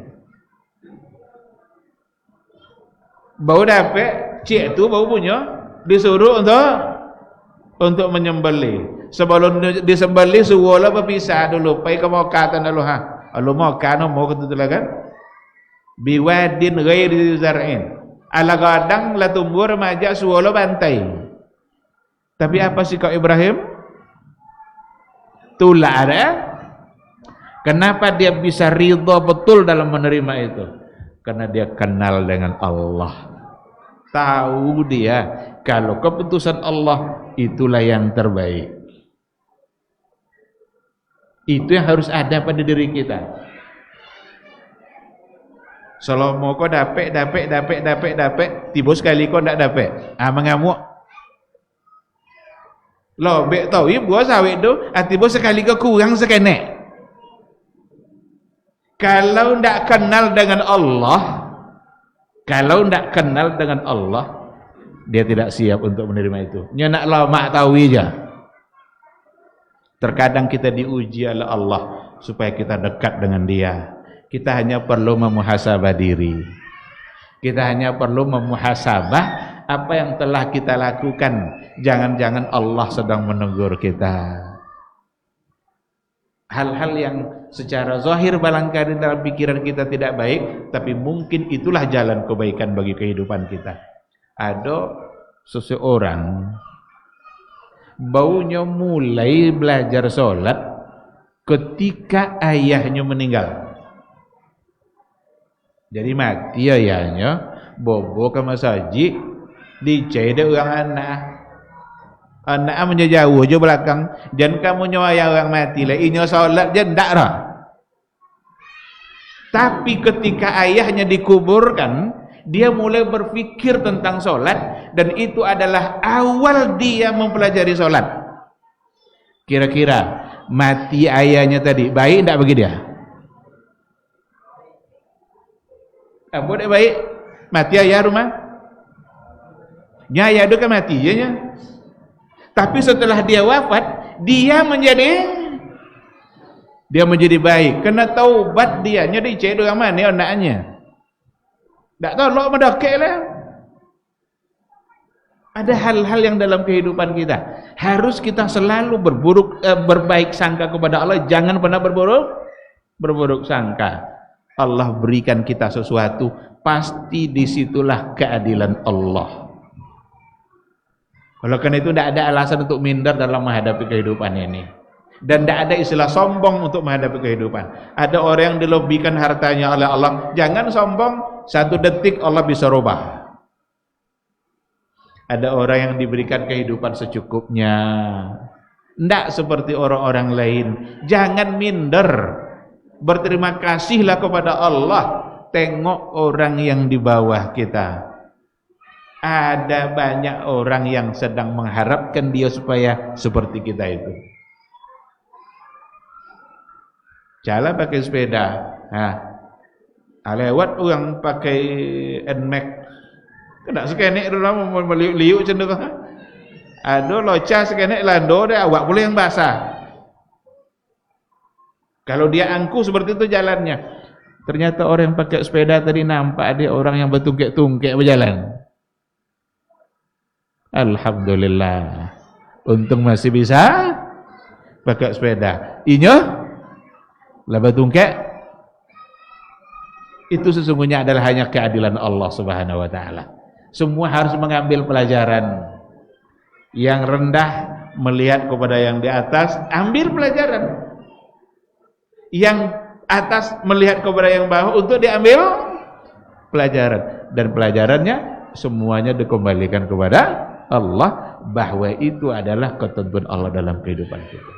Baru dapat, cik tu baru punya, disuruh untuk menyembelih. Sebelum disembelih suruhlah berpisah dulu, pergi ke Makkah dulu Alu Makkah mau ketutulah kan? Biwadin ghairi zar'in. Ala gadang la tumbuh remaja suruhlah bantai. Tapi apa sikap Ibrahim? Itulah ada. Kenapa dia bisa ridha betul dalam menerima itu? Karena dia kenal dengan Allah. Tahu dia kalau keputusan Allah itulah yang terbaik. Itu yang harus ada pada diri kita. Selama kau dapat, tiba sekali kau tak dapat, mengamuk. Lobek tahu, gua sawit tu, tiba sekali kau kurang sekenek. Kalau tak kenal dengan Allah, dia tidak siap untuk menerima itu. Nyak lama tahu aja. Terkadang kita diuji oleh Allah supaya kita dekat dengan Dia. Kita hanya perlu memuhasabah diri. Kita hanya perlu memuhasabah apa yang telah kita lakukan. Jangan-jangan Allah sedang menegur kita. Hal-hal yang secara zahir barangkali dalam pikiran kita tidak baik, tapi mungkin itulah jalan kebaikan bagi kehidupan kita. Ada seseorang baunya mulai belajar sholat ketika ayahnya meninggal. Jadi mati ayahnya, bobo ke masjid, dicai orang anak. Anak menjauh je belakang. Jangan kamu nyawaya orang mati lah. Inya solat je ndak lah. Tapi ketika ayahnya dikuburkan, dia mulai berfikir tentang solat, dan itu adalah awal dia mempelajari solat. Kira-kira mati ayahnya tadi baik ndak bagi dia? Apa dia baik? Mati ayah rumah? Nyaya itu kan mati ya nya. Tapi setelah dia wafat, dia menjadi baik. Kena taubat dia. Jadi cek orang mana anaknya. Tak tahu lo mendakik lah. Ada hal-hal yang dalam kehidupan kita harus kita selalu berbaik sangka kepada Allah, jangan pernah berburuk sangka. Allah berikan kita sesuatu, pasti disitulah keadilan Allah. Oleh karena itu tidak ada alasan untuk minder dalam menghadapi kehidupan ini. Dan tidak ada istilah sombong untuk menghadapi kehidupan. Ada orang yang dilebihkan hartanya oleh Allah, jangan sombong, 1 detik Allah bisa rubah. Ada orang yang diberikan kehidupan secukupnya, tidak seperti orang-orang lain. Jangan minder, berterima kasihlah kepada Allah. Tengok orang yang di bawah kita. Ada banyak orang yang sedang mengharapkan dia supaya seperti kita itu. Jalan pakai sepeda, lewat orang pakai NMAX, kena sekenek dalam meliuk-liuk cenderung. Ada locah sekenek lando dia awak boleh yang basah. Kalau dia angkuh seperti itu jalannya. Ternyata orang yang pakai sepeda tadi nampak dia orang yang bertungkek-tungkek berjalan. Alhamdulillah, untung masih bisa pakai sepeda. Inyo lah bertungkek. Itu sesungguhnya adalah hanya keadilan Allah Subhanahu wa taala. Semua harus mengambil pelajaran. Yang rendah melihat kepada yang di atas, ambil pelajaran. Yang atas melihat kepada yang bawah untuk diambil pelajaran. Dan pelajarannya semuanya dikembalikan kepada Allah, bahwa itu adalah ketentuan Allah dalam kehidupan kita.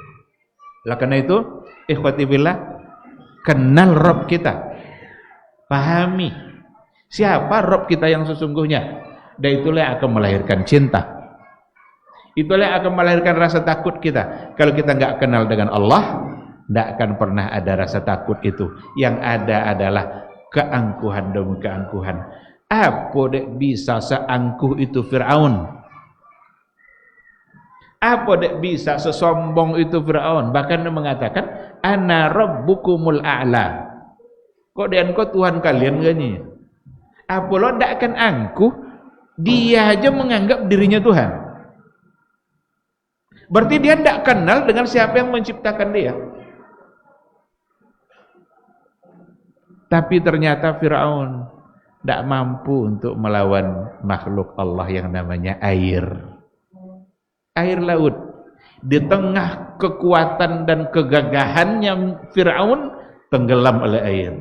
Oleh karena itu, ikhwati billah, kenal Rabb kita. Pahami siapa Rabb kita yang sesungguhnya. Dan itulah yang akan melahirkan cinta. Itulah yang akan melahirkan rasa takut kita. Kalau kita nggak kenal dengan Allah, tidak akan pernah ada rasa takut itu. Yang ada adalah keangkuhan demi keangkuhan. Apa dek bisa seangkuh itu Fir'aun? Apa dek bisa sesombong itu Fir'aun? Bahkan dia mengatakan, Ana rabbukumul a'la. Kok dia engkau Tuhan kalian gini? Apa lo tidak akan angkuh? Dia aja menganggap dirinya Tuhan. Berarti dia tidak kenal dengan siapa yang menciptakan dia. Tapi ternyata Fir'aun tidak mampu untuk melawan makhluk Allah yang namanya air. Air laut. Di tengah kekuatan dan kegagahannya Fir'aun tenggelam oleh air.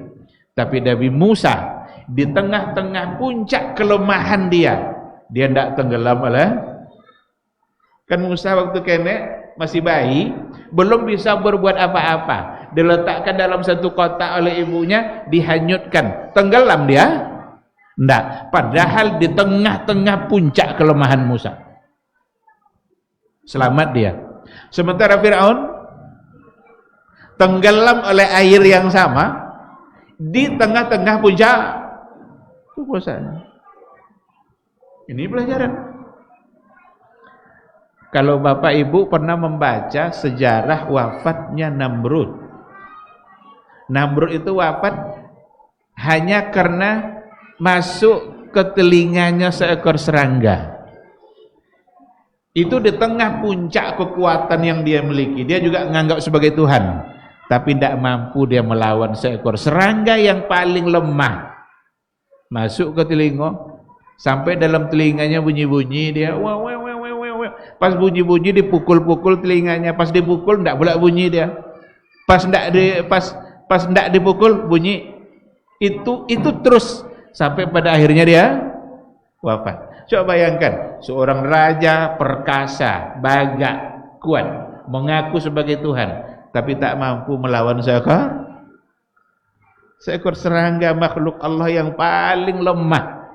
Tapi Nabi Musa di tengah-tengah puncak kelemahan dia tidak tenggelam oleh. Kan Musa waktu kene masih bayi, belum bisa berbuat apa-apa. Diletakkan dalam satu kotak oleh ibunya, dihanyutkan. Tenggelam dia? Tidak. Padahal di tengah-tengah puncak kelemahan Musa. Selamat dia. Sementara Fir'aun tenggelam oleh air yang sama di tengah-tengah puncak kekuasaan. Ini pelajaran. Kalau Bapak Ibu pernah membaca sejarah wafatnya Namrud. Namrud itu wafat hanya karena masuk ke telinganya seekor serangga. Itu di tengah puncak kekuatan yang dia miliki. Dia juga menganggap sebagai Tuhan. Tapi tidak mampu dia melawan seekor serangga yang paling lemah. Masuk ke telinga, sampai dalam telinganya bunyi-bunyi dia. Wah, wah, wah, wah, wah. Pas bunyi-bunyi dipukul-pukul telinganya. Pas dipukul tidak boleh bunyi dia. Pas tidak dipukul bunyi. Itu terus sampai pada akhirnya dia wafat. Coba bayangkan, seorang raja perkasa, bagak, kuat, mengaku sebagai Tuhan, tapi tak mampu melawan seekor serangga, makhluk Allah yang paling lemah.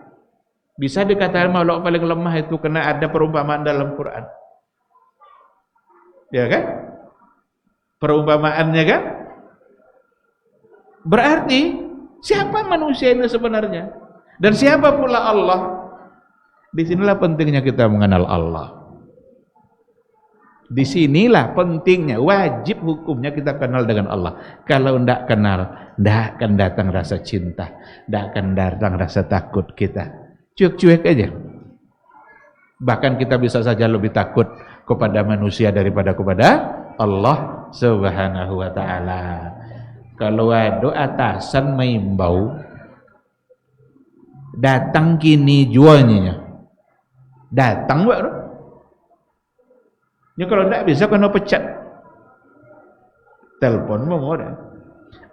Bisa dikatakan makhluk paling lemah itu kena ada perumpamaan dalam Quran. Ya kan? Perumpamaannya kan? Berarti siapa manusia ini sebenarnya? Dan siapa pula Allah? Disinilah pentingnya kita mengenal Allah. Disinilah pentingnya, wajib hukumnya kita kenal dengan Allah. Kalau tidak kenal, tidak akan datang rasa cinta, tidak akan datang rasa takut kita. Cuek-cuek aja. Bahkan kita bisa saja lebih takut kepada manusia daripada kepada Allah Subhanahu wa taala. Kalau ada atasan maimbau datang kini jualnya. Datang buat tu. Ya kalau tak bisa kena pecat. Telepon mau ada.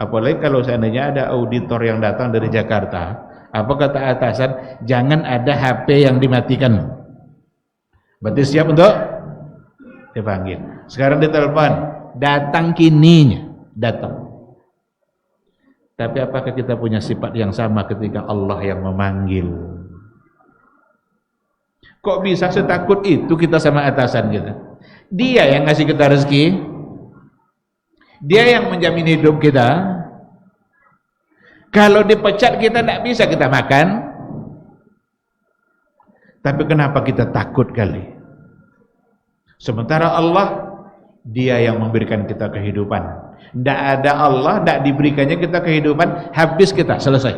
Apalagi kalau seandainya ada auditor yang datang dari Jakarta, apa kata atasan? Jangan ada HP yang dimatikan. Berarti siap untuk dipanggil. Sekarang ditelepon, datang kininya, datang. Tapi apakah kita punya sifat yang sama ketika Allah yang memanggil? Kok bisa setakut itu kita sama atasan kita? Dia yang ngasih kita rezeki, dia yang menjamin hidup kita. Kalau dipecat kita tidak bisa kita makan. Tapi kenapa kita takut kali? Sementara Allah, dia yang memberikan kita kehidupan. Tidak ada Allah, tidak diberikannya kita kehidupan, habis kita, selesai.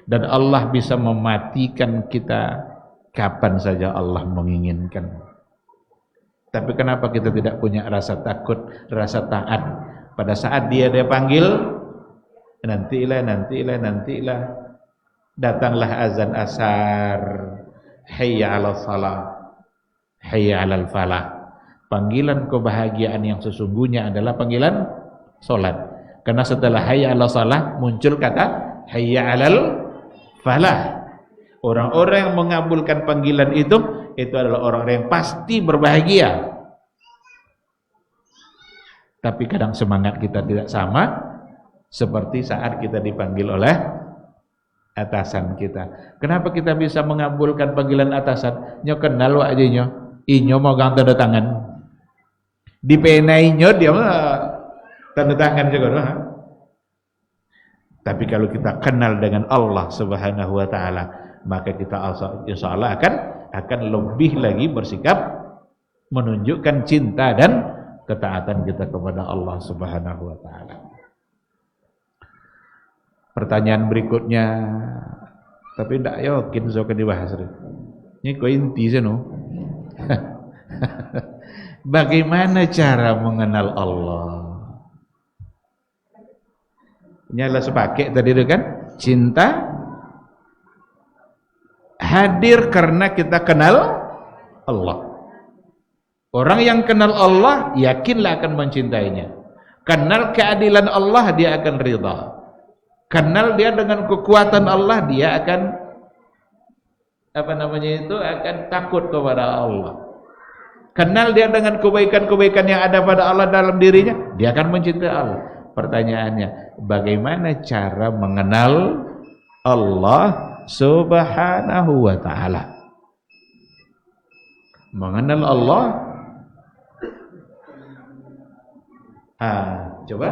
Dan Allah bisa mematikan kita kapan saja Allah menginginkan. Tapi kenapa kita tidak punya rasa takut, rasa taat? Pada saat dia panggil, nantilah. Datanglah azan asar, hayya 'alas salah, hayya 'alal falah. Panggilan kebahagiaan yang sesungguhnya adalah panggilan salat. Karena setelah hayya 'alas salah muncul kata hayya 'alal falah. Orang-orang yang mengabulkan panggilan itu adalah orang-orang yang pasti berbahagia. Tapi kadang semangat kita tidak sama seperti saat kita dipanggil oleh atasan kita. Kenapa kita bisa mengabulkan panggilan atasan? Nyo kenal wak aja nyo. Inyo mau gang tanda tangan. Di penai nyo dia tanda tangan juga. Tapi kalau kita kenal dengan Allah Subhanahu wa taala, maka kita insyaallah akan lebih lagi bersikap menunjukkan cinta dan ketaatan kita kepada Allah Subhanahu wa taala. Pertanyaan berikutnya, tapi tidak yakin sokan dibahas. Ini kok inti sih no. Bagaimana cara mengenal Allah? Nyala sepakai tadi itu kan, cinta hadir karena kita kenal Allah. Orang yang kenal Allah yakinlah akan mencintainya. Kenal keadilan Allah, dia akan ridha. Kenal dia dengan kekuatan Allah, dia akan akan takut kepada Allah. Kenal dia dengan kebaikan-kebaikan yang ada pada Allah dalam dirinya, dia akan mencintai Allah. Pertanyaannya, bagaimana cara mengenal Allah Subhanahu wa taala? Mengenal Allah, coba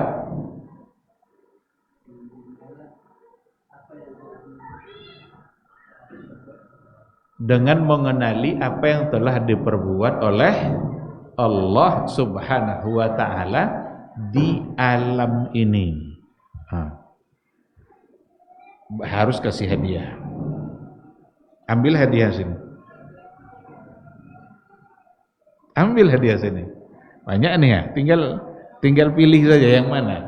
dengan mengenali apa yang telah diperbuat oleh Allah Subhanahu wa taala di alam ini. Harus kasih hadiah. Ambil hadiah sini. Ambil hadiah sini. Banyak nih ya, tinggal pilih saja yang mana.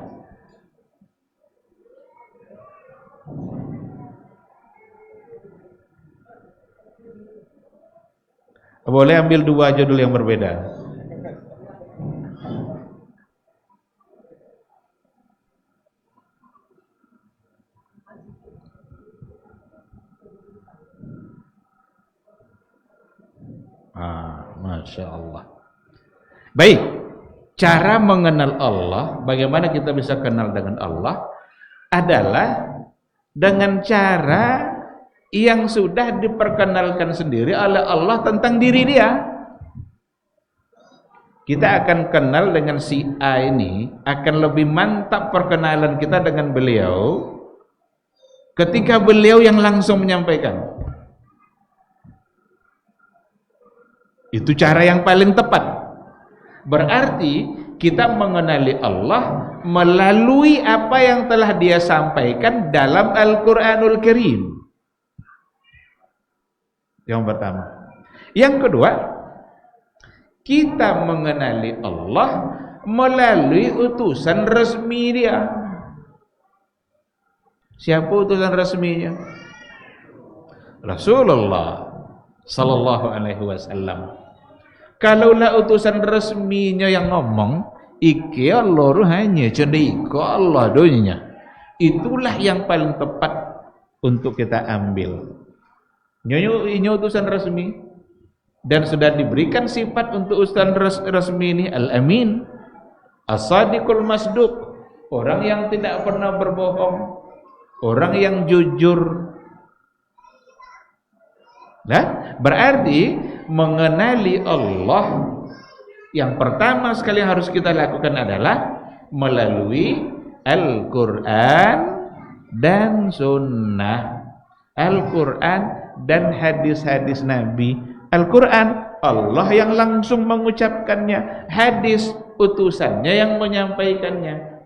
Boleh ambil dua judul yang berbeda. Masya Allah. Baik, cara mengenal Allah, bagaimana kita bisa kenal dengan Allah adalah dengan cara yang sudah diperkenalkan sendiri oleh Allah tentang diri dia. Kita akan kenal dengan si A ini, akan lebih mantap perkenalan kita dengan beliau ketika beliau yang langsung menyampaikan. Itu cara yang paling tepat. Berarti kita mengenali Allah melalui apa yang telah dia sampaikan dalam Al-Quranul Karim. Yang pertama. Yang kedua, kita mengenali Allah melalui utusan resmi dia. Siapa utusan resminya? Rasulullah sallallahu alaihi wasallam. Kalaulah utusan resminya yang ngomong, iki Allah hanya cenderika Allah dunia. Itulah yang paling tepat untuk kita ambil. Ini utusan resmi dan sudah diberikan sifat untuk utusan resmi ini al-amin, as-sadiqul masduq, orang yang tidak pernah berbohong, orang yang jujur. Nah, berarti mengenali Allah yang pertama sekali yang harus kita lakukan adalah melalui Al-Quran dan Sunnah. Al-Quran dan hadis-hadis Nabi. Al-Quran Allah yang langsung mengucapkannya, hadis utusannya yang menyampaikannya.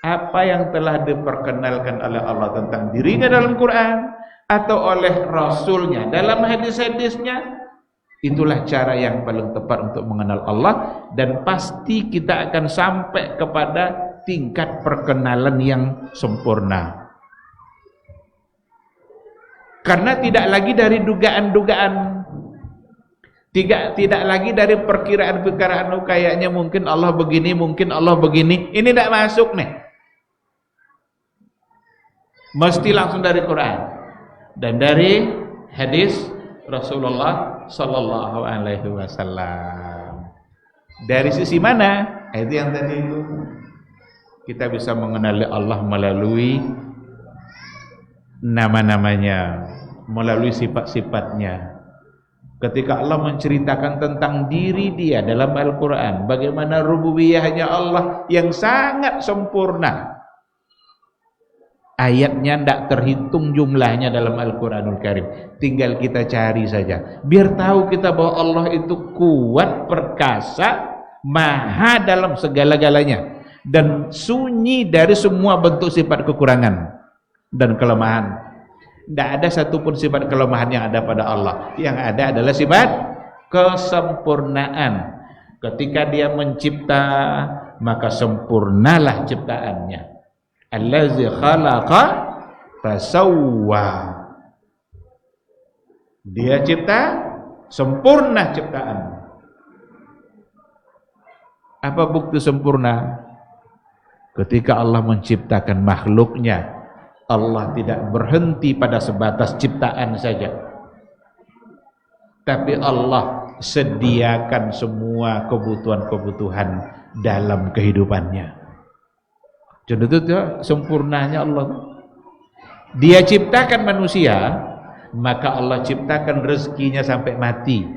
Apa yang telah diperkenalkan oleh Allah tentang dirinya dalam Quran atau oleh Rasulnya dalam hadis-hadisnya, itulah cara yang paling tepat untuk mengenal Allah, dan pasti kita akan sampai kepada tingkat perkenalan yang sempurna. Karena tidak lagi dari dugaan-dugaan, tidak lagi dari perkiraan-perkiraan, kayaknya mungkin Allah begini, mungkin Allah begini. Ini tidak masuk nih. Mesti langsung dari Quran dan dari hadis Rasulullah sallallahu alaihi wasallam. Dari sisi mana? Itu yang tadi itu. Kita bisa mengenali Allah melalui nama-namanya, melalui sifat-sifatnya. Ketika Allah menceritakan tentang diri dia dalam Al-Quran, bagaimana rububiyahnya Allah yang sangat sempurna. Ayatnya tidak terhitung jumlahnya dalam Al-Quranul Karim. Tinggal kita cari saja. Biar tahu kita bahwa Allah itu kuat, perkasa, maha dalam segala-galanya. Dan sunyi dari semua bentuk sifat kekurangan dan kelemahan. Tidak ada satupun sifat kelemahan yang ada pada Allah. Yang ada adalah sifat kesempurnaan. Ketika dia mencipta, maka sempurnalah ciptaannya. Allazi khalaqa fasawwa. Dia cipta, sempurna ciptaan. Apa bukti sempurna? Ketika Allah menciptakan makhluknya, Allah tidak berhenti pada sebatas ciptaan saja, tapi Allah sediakan semua kebutuhan-kebutuhan dalam kehidupannya. Jadi itu sempurnanya Allah. Dia ciptakan manusia, maka Allah ciptakan rezekinya sampai mati.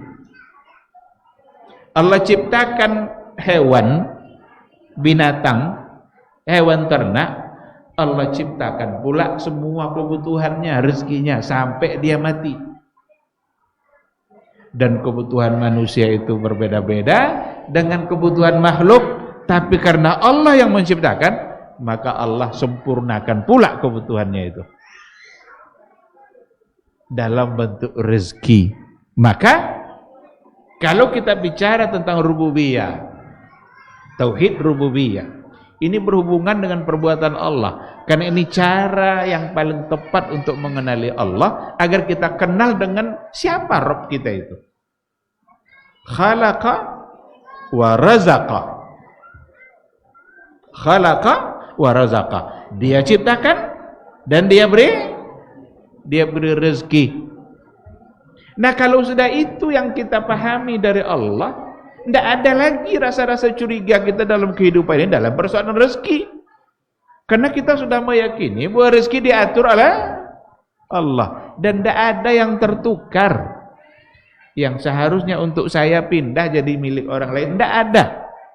Allah ciptakan hewan, binatang, hewan ternak, Allah ciptakan pula semua kebutuhannya, rezekinya sampai dia mati. Dan kebutuhan manusia itu berbeda-beda dengan kebutuhan makhluk, tapi karena Allah yang menciptakan, maka Allah sempurnakan pula kebutuhannya itu dalam bentuk rezeki. Maka kalau kita bicara tentang rububiyah, tauhid rububiyah, ini berhubungan dengan perbuatan Allah. Karena ini cara yang paling tepat untuk mengenali Allah, agar kita kenal dengan siapa Rabb kita itu. Khalaqa wa razaqa. Khalaqa wa razaqa. Dia ciptakan dan dia beri rezeki. Nah, kalau sudah itu yang kita pahami dari Allah, tidak ada lagi rasa-rasa curiga kita dalam kehidupan ini dalam persoalan rezeki. Karena kita sudah meyakini bahwa rezeki diatur oleh Allah. Dan tidak ada yang tertukar. Yang seharusnya untuk saya pindah jadi milik orang lain, tidak ada.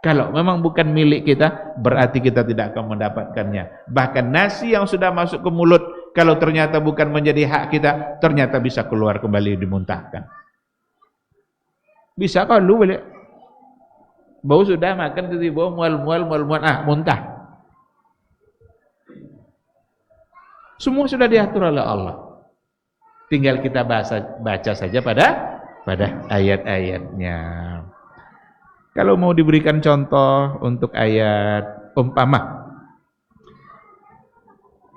Kalau memang bukan milik kita, berarti kita tidak akan mendapatkannya. Bahkan nasi yang sudah masuk ke mulut, kalau ternyata bukan menjadi hak kita, ternyata bisa keluar kembali dimuntahkan. Bisa kalau boleh. Bau sudah makan tiba-tiba mual, muntah. Semua sudah diatur oleh Allah. Tinggal kita baca saja pada ayat-ayatnya. Kalau mau diberikan contoh untuk ayat umpama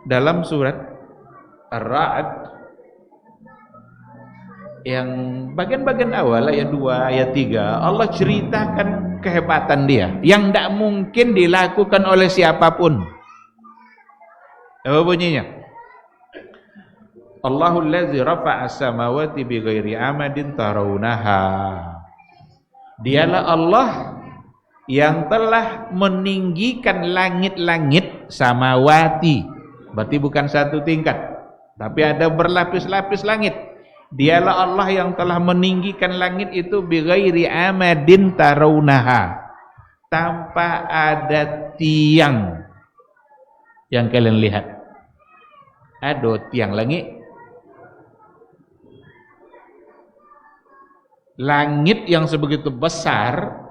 dalam surat Ar-Ra'd yang bagian-bagian awal ayat 2, ayat 3, Allah ceritakan kehebatan dia yang tidak mungkin dilakukan oleh siapapun. Apa bunyinya? Allahul ladzi rafa'a as-samawati bighairi amadin tarawunaha. Dialah Allah yang telah meninggikan langit-langit samawati. Berarti bukan satu tingkat, tapi ada berlapis-lapis langit. Dialah Allah yang telah meninggikan langit itu bighairi amadin tarawunaha, tanpa ada tiang yang kalian lihat. Ada tiang langit. Langit yang sebegitu besar,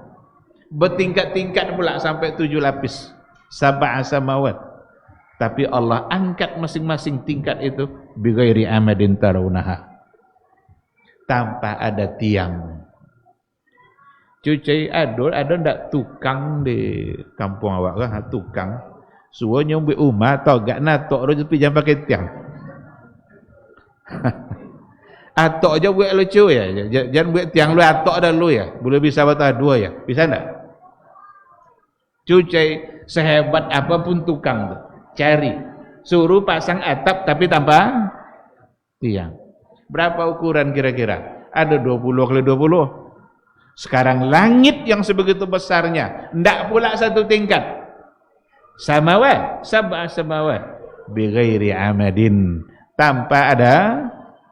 bertingkat-tingkat pula sampai 7 lapis, sab'a samawat. Tapi Allah angkat masing-masing tingkat itu bighairi amadin tarawunaha, tanpa ada tiang. Cuci ada ndak tukang di kampung awak kan? Tukang suruh nyombe umah atau gak natok ro tapi jangan pakai tiang. Atok aja buat lucu ya. Jangan buat tiang lu atok dah lu ya. Boleh bisa batah dua ya. Bisa enggak? Cuci sehebat apapun tukang tu, cari suruh pasang atap tapi tanpa tiang. Berapa ukuran kira-kira? Ada 20 kali 20. Sekarang langit yang sebegitu besarnya, ndak pula satu tingkat. Samawat, sab'a samawat bighairi amadin, tanpa ada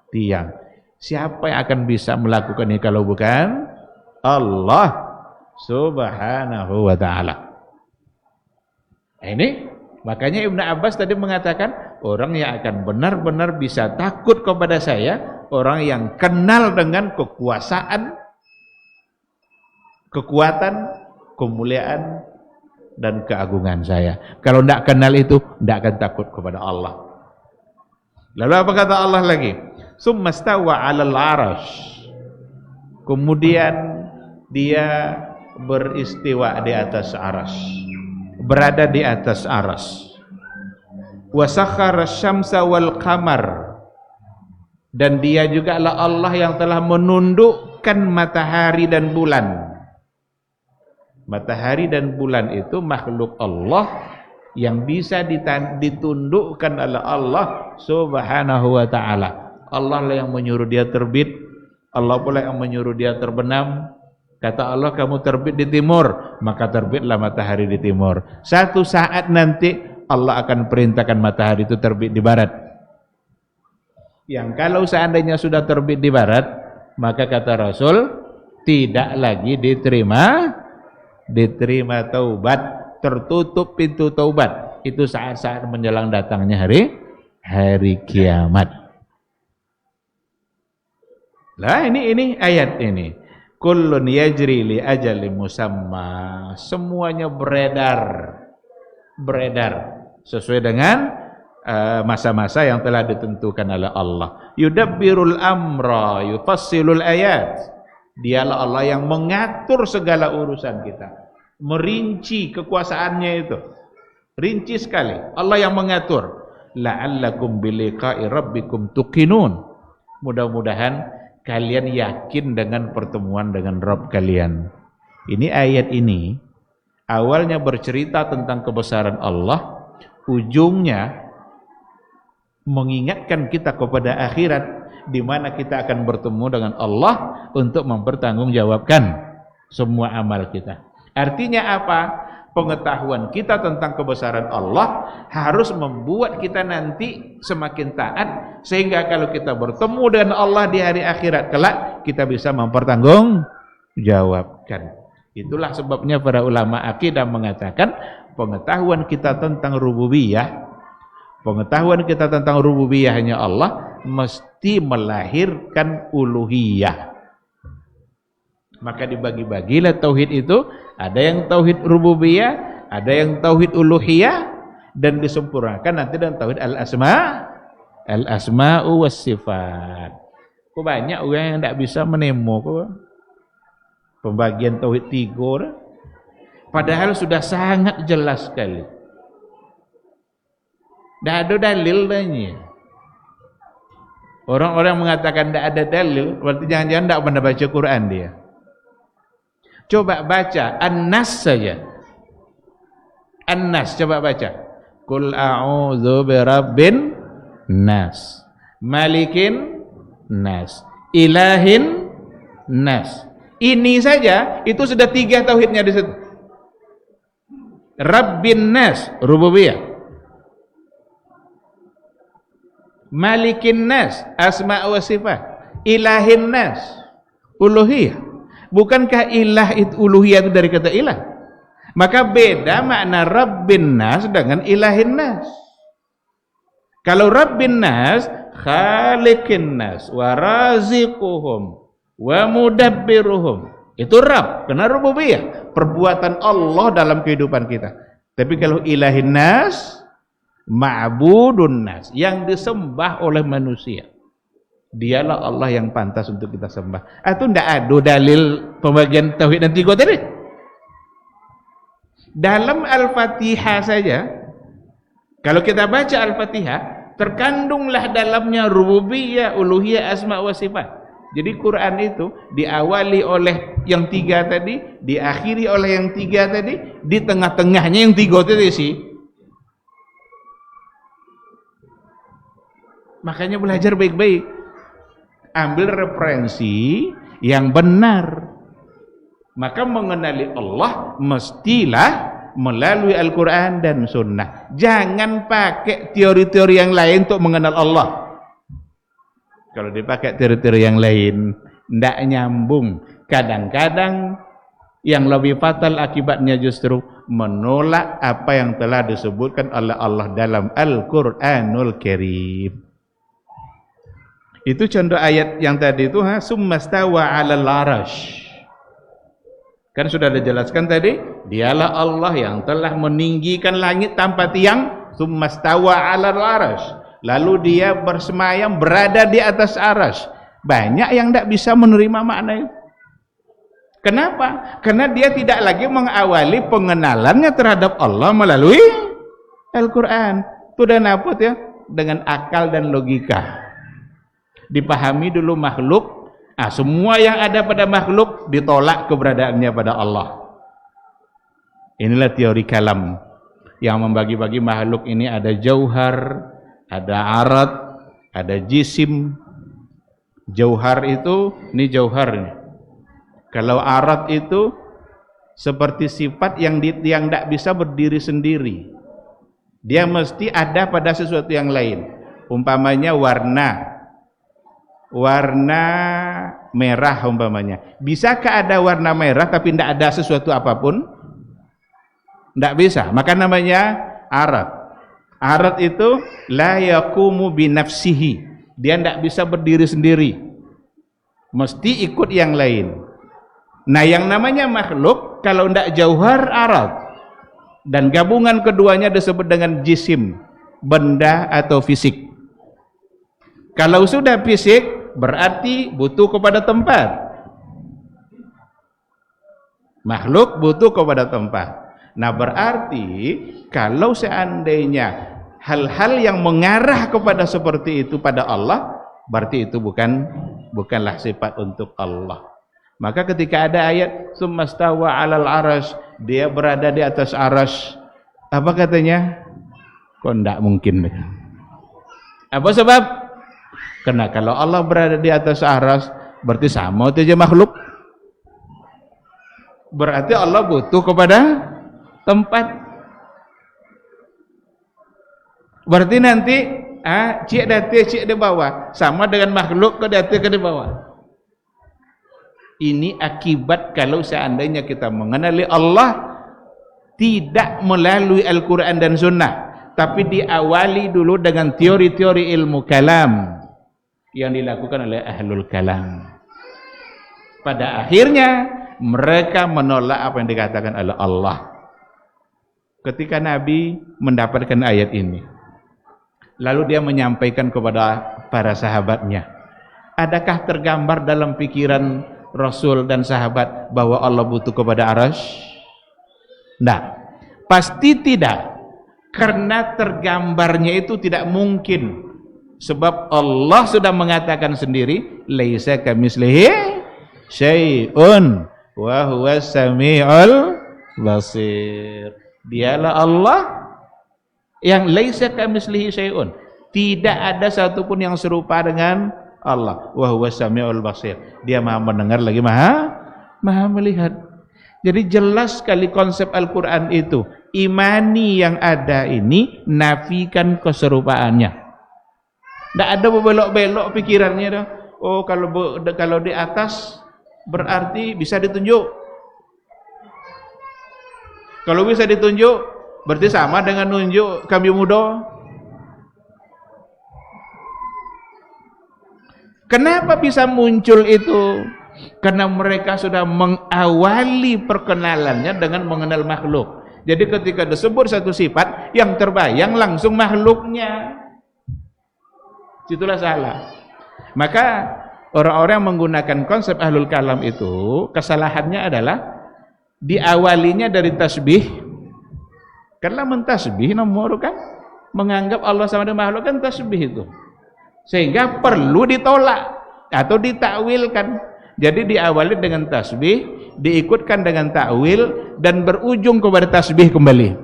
tiang. Siapa yang akan bisa melakukan ini kalau bukan Allah Subhanahu wa ta'ala? Ini makanya Ibnu Abbas tadi mengatakan, orang yang akan benar-benar bisa takut kepada saya, orang yang kenal dengan kekuasaan, kekuatan, kemuliaan dan keagungan saya. Kalau tidak kenal itu, tidak akan takut kepada Allah. Lalu apa kata Allah lagi? Summa stawa 'alal 'arsy. Kemudian dia beristiwa di atas arsy, berada di atas arsy. Wa sakhkhara asy-syamsa wal qamar. Dan dia juga adalah Allah yang telah menundukkan matahari dan bulan. Matahari dan bulan itu makhluk Allah yang bisa ditundukkan oleh Allah Subhanahu wa ta'ala. Allah lah yang menyuruh dia terbit, Allah pula yang menyuruh dia terbenam. Kata Allah, kamu terbit di timur, maka terbitlah matahari di timur. Satu saat nanti Allah akan perintahkan matahari itu terbit di barat. Yang kalau seandainya sudah terbit di barat, maka kata Rasul, tidak lagi diterima taubat, tertutup pintu taubat. Itu saat-saat menjelang datangnya hari kiamat. Lah ini ayat ini. Kullun yajri li ajalin musamma. Semuanya beredar sesuai dengan masa-masa yang telah ditentukan oleh Allah. Yudabbirul amra, yufassilul ayat. Dialah Allah yang mengatur segala urusan kita, merinci kekuasaannya itu, rinci sekali. Allah yang mengatur. La'allakum biliqa'i rabbikum tuqinun. Mudah-mudahan kalian yakin dengan pertemuan dengan Rabb kalian. Ini ayat ini awalnya bercerita tentang kebesaran Allah, ujungnya mengingatkan kita kepada akhirat, di mana kita akan bertemu dengan Allah untuk mempertanggungjawabkan semua amal kita. Artinya apa? Pengetahuan kita tentang kebesaran Allah harus membuat kita nanti semakin taat, sehingga kalau kita bertemu dengan Allah di hari akhirat kelak, kita bisa mempertanggungjawabkan. Itulah sebabnya para ulama akidah mengatakan pengetahuan kita tentang rububiyah, pengetahuan kita tentang rububiyahnya Allah mesti melahirkan uluhiyah. Maka dibagi-bagilah tauhid itu, ada yang tauhid rububiyah, ada yang tauhid uluhiyah, dan disempurnakan nanti dengan tauhid al-asma al-asma'u was sifat. Kok banyak orang yang tidak bisa menemu kok pembagian tauhid 3. Padahal sudah sangat jelas sekali. Tidak ada dalil tanya. Orang-orang mengatakan tidak ada dalil, berarti jangan-jangan tidak pernah baca Quran dia. Coba baca An-Nas saja. An-Nas coba baca. Qul a'udzu birabbin nas, malikin nas, ilahin nas. Ini saja itu sudah 3 tauhidnya di situ. Rabbin nas, rububiyah. Malikin nas, asma wa sifat. Ilahin nas, uluhiyah. Bukankah ilah itu uluhiyah itu dari kata ilah? Maka beda makna Rabbin nas dengan ilahin nas. Kalau Rabbin nas, khaliqin nas, wa raziquhum, wa mudabbiruhum. Itu Rabb, karena rububiyah, perbuatan Allah dalam kehidupan kita. Tapi kalau ilahin nas, ma'budun nas, yang disembah oleh manusia. Dialah Allah yang pantas untuk kita sembah. Itu tidak ada dalil pembagian tauhid dan 3 tadi. Dalam Al-Fatihah saja, kalau kita baca Al-Fatihah, terkandunglah dalamnya rububiyah, uluhiyah, asma wa sifat. Jadi Quran itu diawali oleh yang 3 tadi, diakhiri oleh yang 3 tadi, di tengah-tengahnya yang 3 tadi sih. Makanya belajar baik-baik. Ambil referensi yang benar. Maka mengenali Allah mestilah melalui Al-Quran dan Sunnah. Jangan pakai teori-teori yang lain untuk mengenal Allah. Kalau dipakai teori-teori yang lain, tidak nyambung. Kadang-kadang yang lebih fatal akibatnya justru menolak apa yang telah disebutkan oleh Allah dalam Al-Quranul Karim. Itu contoh ayat yang tadi itu, summastawa 'alal 'arsy. Kan sudah dijelaskan tadi, dialah Allah yang telah meninggikan langit tanpa tiang, summastawa 'alal 'arsy. Lalu dia bersemayam berada di atas arsy. Banyak yang tidak bisa menerima makna itu. Kenapa? Karena dia tidak lagi mengawali pengenalannya terhadap Allah melalui Al-Quran. Itu dan apa ya? Dengan akal dan logika. Dipahami dulu makhluk. Semua yang ada pada makhluk ditolak keberadaannya pada Allah. Inilah teori kalam yang membagi-bagi makhluk ini. Ada jauhar, ada arat, ada jisim. Jauhar itu, ini jauhar. Kalau arat itu seperti sifat yang tidak bisa berdiri sendiri. Dia mesti ada pada sesuatu yang lain. Umpamanya warna merah umpamanya. Bisakah ada warna merah tapi tidak ada sesuatu apapun? Tidak bisa. Maka namanya arat. Arat itu la yaqumu binafsihi. Dia tidak bisa berdiri sendiri. Mesti ikut yang lain. Nah, yang namanya makhluk kalau tidak jauhar arat. Dan gabungan keduanya disebut dengan jisim, benda atau fisik. Kalau sudah fisik berarti butuh kepada tempat. Makhluk butuh kepada tempat. Nah, berarti kalau seandainya hal-hal yang mengarah kepada seperti itu pada Allah, berarti itu bukanlah sifat untuk Allah. Maka ketika ada ayat summastawa 'alal 'arsy, dia berada di atas arsy, apa katanya? Kok enggak mungkin? Apa sebab? Karena kalau Allah berada di atas arsy, berarti sama saja makhluk. Berarti Allah butuh kepada tempat. Berarti nanti cik di bawah sama dengan makhluk ke di bawah. Ini akibat kalau seandainya kita mengenali Allah tidak melalui Al-Quran dan Sunnah, tapi diawali dulu dengan teori-teori ilmu kalam yang dilakukan oleh ahlul kalam. Pada akhirnya mereka menolak apa yang dikatakan oleh Allah. Ketika Nabi mendapatkan ayat ini, Lalu dia menyampaikan kepada para sahabatnya. Adakah tergambar dalam pikiran Rasul dan sahabat bahwa Allah butuh kepada arasy? Tidak. Pasti tidak. Karena tergambarnya itu tidak mungkin. Sebab Allah sudah mengatakan sendiri, laisa kamitslihi syai'un wa huwas samiul basir. Dialah Allah yang laisa kamitslihi syai'un. Tidak ada satupun yang serupa dengan Allah. Wa huwas samiul basir. Dia Maha mendengar lagi Maha melihat. Jadi jelas sekali konsep Al-Qur'an itu. Imani yang ada ini, nafikan keserupaannya. Tidak ada belok-belok pikirannya dah. Oh, kalau di atas berarti bisa ditunjuk. Kalau bisa ditunjuk berarti sama dengan nunjuk kami muda. Kenapa bisa muncul itu? Karena mereka sudah mengawali perkenalannya dengan mengenal makhluk. Jadi ketika disebut satu sifat, yang terbayang langsung makhluknya. Itulah salah. Maka orang-orang yang menggunakan konsep ahlul kalam itu, kesalahannya adalah diawalinya dari tasbih. Karena mentasbih nomor kan menganggap Allah sama dengan makhluk kan tasbih itu. Sehingga perlu ditolak atau ditakwilkan. Jadi diawali dengan tasbih, diikutkan dengan takwil dan berujung kepada tasbih kembali.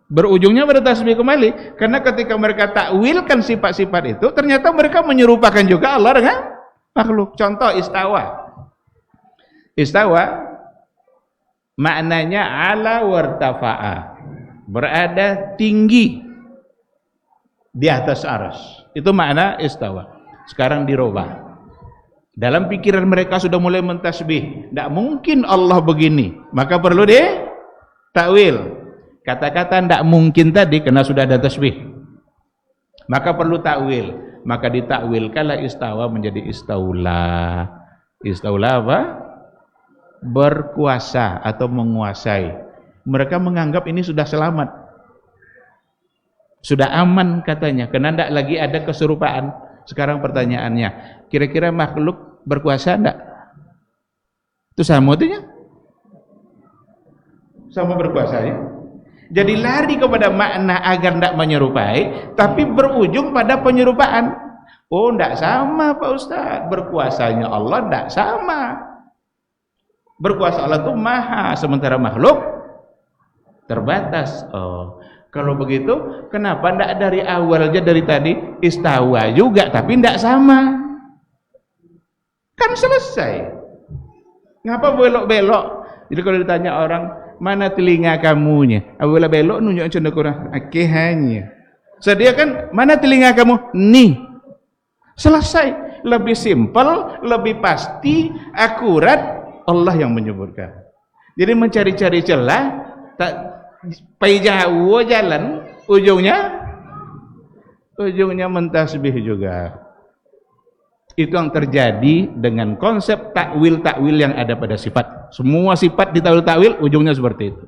Berujungnya pada tasbih kembali karena ketika mereka takwilkan sifat-sifat itu ternyata mereka menyerupakan juga Allah dengan makhluk. Contoh istawa. Istawa maknanya ala wartafa'a, berada tinggi di atas arsy. Itu makna istawa. Sekarang dirubah. Dalam pikiran mereka sudah mulai mentasbih. Tidak mungkin Allah begini. Maka perlu takwil. Kata-kata tidak mungkin tadi karena sudah ada tasbih. Maka perlu takwil. Maka ditakwilkanlah istawa menjadi istaula. Istaula apa? Berkuasa atau menguasai. Mereka menganggap ini sudah selamat. Sudah aman katanya. Karena tidak lagi ada keserupaan. Sekarang pertanyaannya, kira-kira makhluk berkuasa enggak? Itu sama itu ya? Sama berkuasanya. Jadi lari kepada makna agar enggak menyerupai, tapi berujung pada penyerupaan. Oh, enggak sama Pak Ustaz. Berkuasanya Allah enggak sama. Berkuasa Allah itu maha, sementara makhluk terbatas. Oh, kalau begitu, kenapa tidak dari awal aja dari tadi istawa juga, tapi tidak sama? Kan selesai. Ngapa belok-belok? Jadi kalau ditanya orang, mana telinga kamunya? Apabila belok nunjuk cendekurang, hanya. Sedia kan, mana telinga kamu? Nih. Selesai. Lebih simpel, lebih pasti, akurat, Allah yang menyebutkan. Jadi mencari-cari celah, tak pai jauh jalan, ujungnya mentasbih juga. Itu yang terjadi dengan konsep takwil-takwil yang ada pada sifat. Semua sifat ditakwil-takwil, ujungnya seperti itu.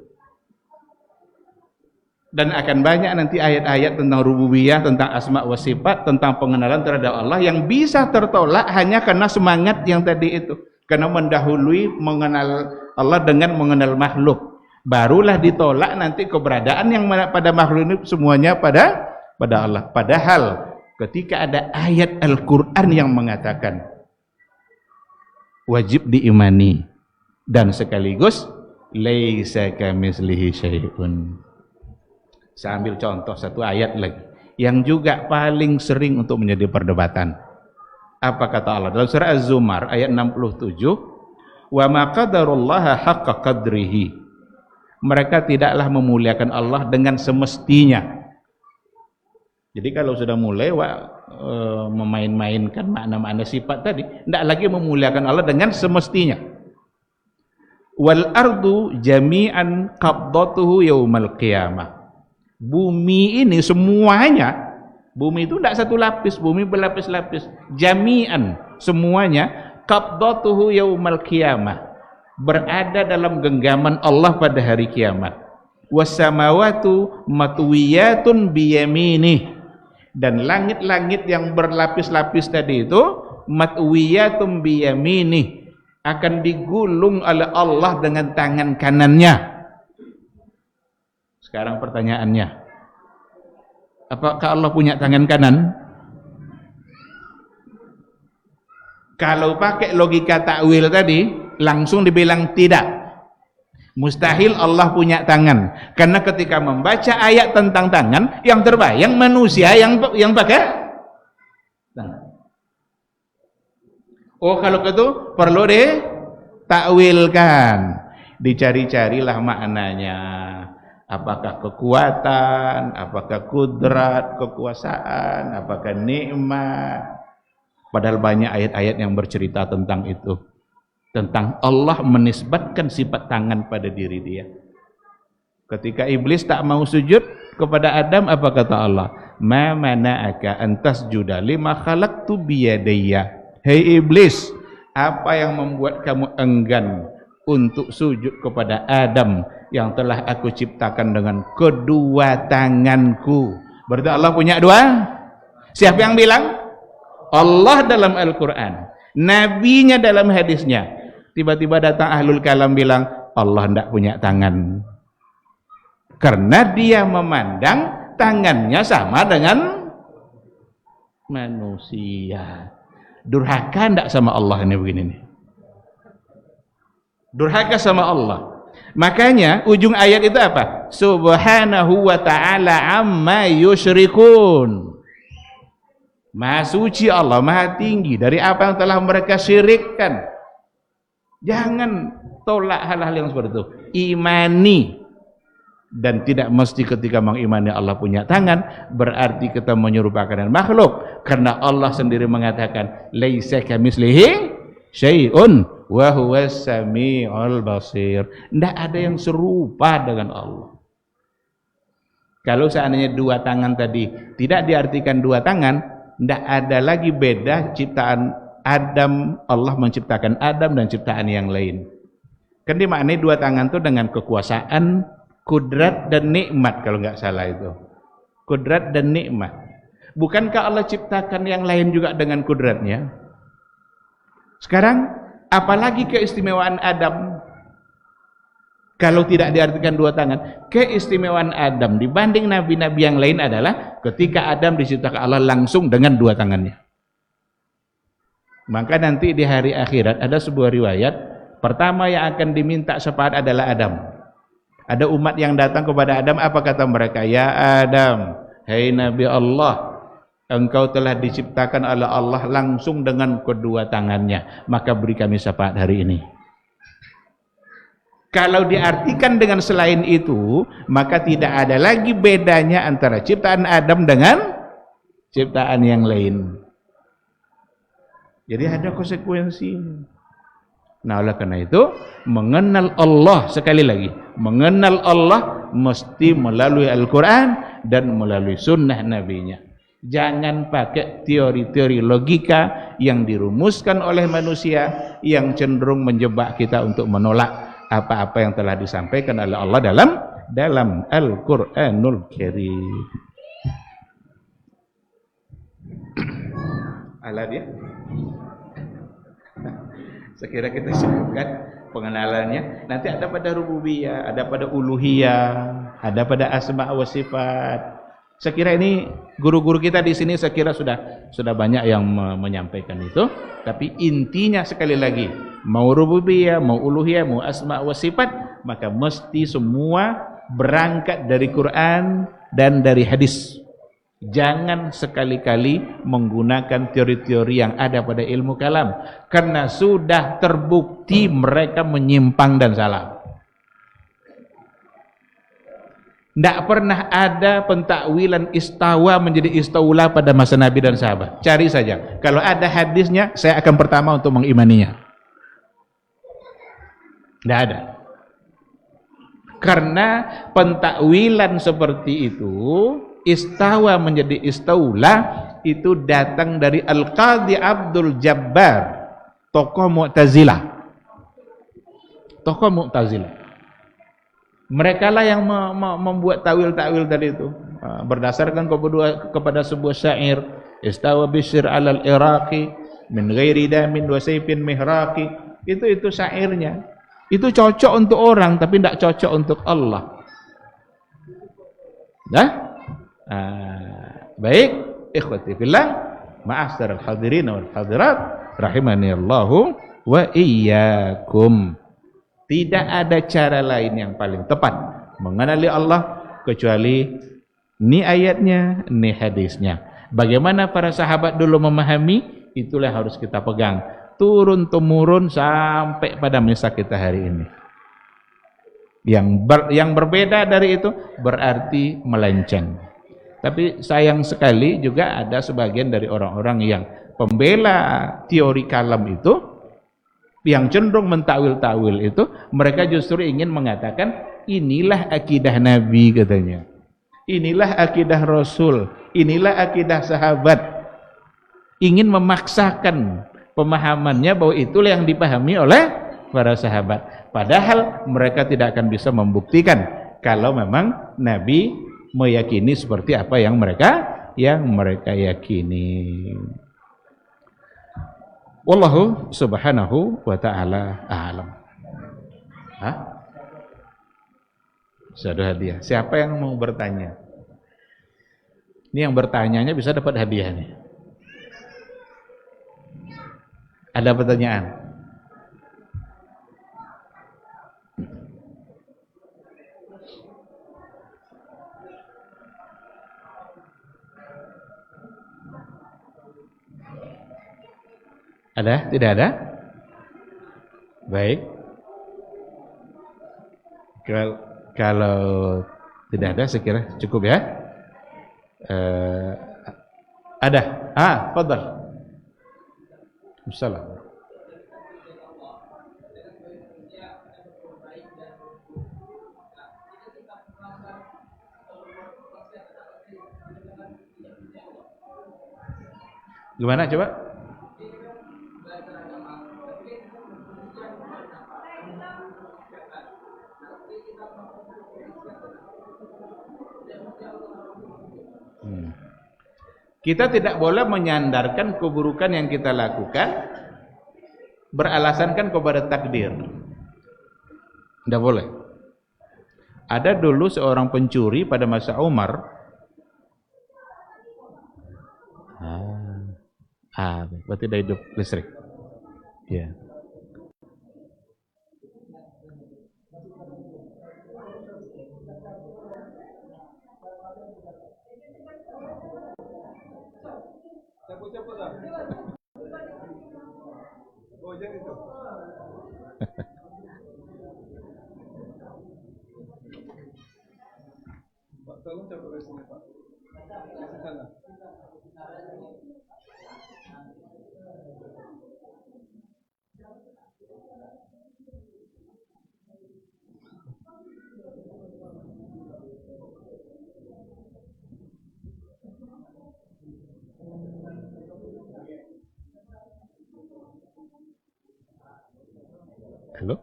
Dan akan banyak nanti ayat-ayat tentang rububiyah, tentang asma wa sifat, tentang pengenalan terhadap Allah yang bisa tertolak hanya karena semangat yang tadi itu. Karena mendahului mengenal Allah dengan mengenal makhluk. Barulah ditolak nanti keberadaan yang pada makhluk ini semuanya pada Allah. Padahal ketika ada ayat Al-Quran yang mengatakan wajib diimani dan sekaligus laisa kamitslihi syai'un. Saya ambil contoh satu ayat lagi yang juga paling sering untuk menjadi perdebatan. Apa kata Allah dalam surah Az-Zumar ayat 67? Wa ma qadarullaha haqqa qadrihi. Mereka tidaklah memuliakan Allah dengan semestinya. Jadi kalau sudah mulai memain-mainkan makna-makna sifat tadi, tidak lagi memuliakan Allah dengan semestinya. Wal ardu jami'an qabdatuhu yaumal qiyamah. Bumi ini semuanya, bumi itu tidak satu lapis, bumi berlapis-lapis. Jami'an, semuanya qabdatuhu yaumal qiyamah. Berada dalam genggaman Allah pada hari kiamat. wassamawatu matwiyatun biyaminih, dan langit-langit yang berlapis-lapis tadi itu matwiyatun biyaminih, akan digulung oleh Allah dengan tangan kanannya. Sekarang pertanyaannya, apakah Allah punya tangan kanan? Kalau pakai logika takwil tadi, langsung dibilang tidak. Mustahil Allah punya tangan. Karena ketika membaca ayat tentang tangan, yang terbayang manusia yang pakai tangan. Oh, kalau gitu perlu ditakwilkan. Dicari-carilah maknanya. Apakah kekuatan, apakah kudrat, kekuasaan, apakah nikmat. Padahal banyak ayat-ayat yang bercerita tentang itu. Tentang Allah menisbatkan sifat tangan pada diri dia. Ketika iblis tak mau sujud kepada Adam, apa kata Allah? Ma mana'aka an tasjuda lima khalaqtu biyadayya. Hei iblis, apa yang membuat kamu enggan untuk sujud kepada Adam yang telah aku ciptakan dengan kedua tanganku? Berarti Allah punya dua? Siapa yang bilang? Allah dalam Al-Quran, nabinya dalam hadisnya. Tiba-tiba datang ahlul kalam bilang Allah tidak punya tangan, karena dia memandang tangannya sama dengan manusia. Durhaka tidak sama Allah ini begini nih. Durhaka sama Allah. Makanya ujung ayat itu apa? Subhanahu wa ta'ala amma yusyrikun. Maha suci Allah, maha tinggi dari apa yang telah mereka syirikkan. Jangan tolak hal-hal yang seperti itu. Imani. Dan tidak mesti ketika mengimani Allah punya tangan berarti kita menyerupakan dengan makhluk. Karena Allah sendiri mengatakan laisa kamitslihi syai'un wa huwas samiul basir. Tidak ada yang serupa dengan Allah. Kalau seandainya dua tangan tadi tidak diartikan dua tangan, tidak ada lagi beda ciptaan Adam, Allah menciptakan Adam dan ciptaan yang lain. Kan dimaknai dua tangan itu dengan kekuasaan, kudrat dan nikmat, kalau nggak salah itu. Kudrat dan nikmat. Bukankah Allah ciptakan yang lain juga dengan kudratnya? Sekarang, apalagi keistimewaan Adam? Kalau tidak diartikan dua tangan, keistimewaan Adam dibanding nabi-nabi yang lain adalah ketika Adam diciptakan Allah langsung dengan dua tangannya. Maka nanti di hari akhirat ada sebuah riwayat, pertama yang akan diminta syafaat adalah Adam. Ada umat yang datang kepada Adam, apa kata mereka? Ya Adam, hai Nabi Allah, engkau telah diciptakan oleh Allah langsung dengan kedua tangannya, maka beri kami syafaat hari ini. Kalau diartikan dengan selain itu, maka tidak ada lagi bedanya antara ciptaan Adam dengan ciptaan yang lain. Jadi ada konsekuensi. Nah, oleh karena itu, mengenal Allah, sekali lagi, mengenal Allah mesti melalui Al-Quran dan melalui sunnah Nabi-Nya. Jangan pakai teori-teori logika yang dirumuskan oleh manusia yang cenderung menjebak kita untuk menolak apa-apa yang telah disampaikan oleh Allah dalam Al-Qur'anul Karim. Ala dia. Sekira kita sebutkan pengenalannya. Nanti ada pada rububiyah, ada pada uluhiyah, ada pada asma wa sifat. Sekira ini guru-guru kita di sini sekira sudah banyak yang menyampaikan itu. Tapi intinya sekali lagi, mau rububiyah, mau uluhiyah, mau asma wa sifat, maka mesti semua berangkat dari Quran dan dari hadis. Jangan sekali-kali menggunakan teori-teori yang ada pada ilmu kalam, karena sudah terbukti mereka menyimpang dan salah. Tidak pernah ada pentakwilan istawa menjadi istaula pada masa Nabi dan sahabat. Cari saja. Kalau ada hadisnya, saya akan pertama untuk mengimaninya. Tidak ada. Karena pentakwilan seperti itu, istawa menjadi istaula, itu datang dari Al-Qadhi Abdul Jabbar, tokoh Mu'tazilah. Tokoh Mu'tazilah. Mereka lah yang membuat takwil-takwil tadi itu. Berdasarkan kepada sebuah syair, istawa Bishr 'alal Iraqi min ghairi damin wa sayfin mihraqi. Itu syairnya. Itu cocok untuk orang tapi tidak cocok untuk Allah. Baik, ikhwati fillah, ma'asyiral hadirin wal hadirat rahimani Allahu wa iyyakum. Tidak ada cara lain yang paling tepat mengenali Allah kecuali ni ayatnya, ni hadisnya. Bagaimana para sahabat dulu memahami, itulah yang harus kita pegang. Turun temurun sampai pada masa kita hari ini. Yang berbeda dari itu berarti melenceng. Tapi sayang sekali juga ada sebagian dari orang-orang yang pembela teori kalam itu, yang cenderung mentakwil-takwil itu, mereka justru ingin mengatakan inilah akidah Nabi katanya. Inilah akidah Rasul, inilah akidah sahabat. Ingin memaksakan pemahamannya bahwa itulah yang dipahami oleh para sahabat. Padahal mereka tidak akan bisa membuktikan kalau memang Nabi meyakini seperti apa yang mereka yakini. Wallahu subhanahu wa ta'ala a'lam. Satu hadiah. Siapa yang mau bertanya? Ini yang bertanyanya bisa dapat hadiah nih. Ada pertanyaan? Ada? Tidak ada? Baik. Kalau tidak ada, saya kira cukup ya. Ada? Fadhal. Assalamualaikum. Gimana coba? Kita tidak boleh menyandarkan keburukan yang kita lakukan beralasankan kepada takdir. Tidak boleh. Ada dulu seorang pencuri pada masa Umar. Berarti tidak hidup listrik. Ya. Halo?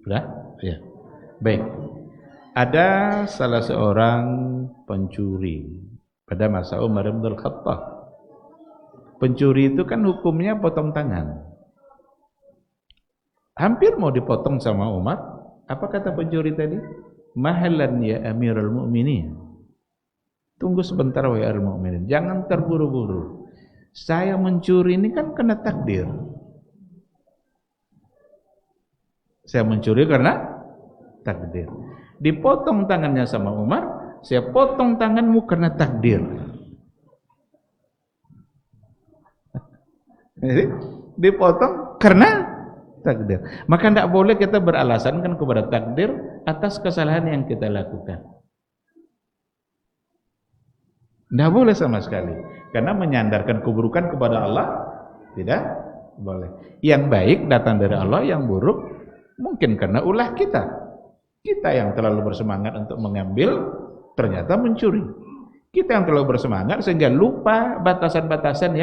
Sudah? Ya. Baik. Ada salah seorang pencuri pada masa Umar bin Khattab. Pencuri itu kan hukumnya potong tangan. Hampir mau dipotong sama Umar. Apa kata pencuri tadi? Mahalan ya Amirul Mukminin. Tunggu sebentar wahai Amirul Mukminin. Jangan terburu-buru. Saya mencuri ini kan kena takdir. Saya mencuri karena takdir. Dipotong tangannya sama Umar, saya potong tanganmu karena takdir. Jadi, dipotong karena takdir. Maka tidak boleh kita beralasan kan kepada takdir atas kesalahan yang kita lakukan. Tidak boleh sama sekali. Karena menyandarkan keburukan kepada Allah tidak boleh. Yang baik datang dari Allah, yang buruk mungkin karena ulah kita. Kita yang terlalu bersemangat untuk mengambil, ternyata mencuri. Kita yang terlalu bersemangat sehingga lupa batasan-batasan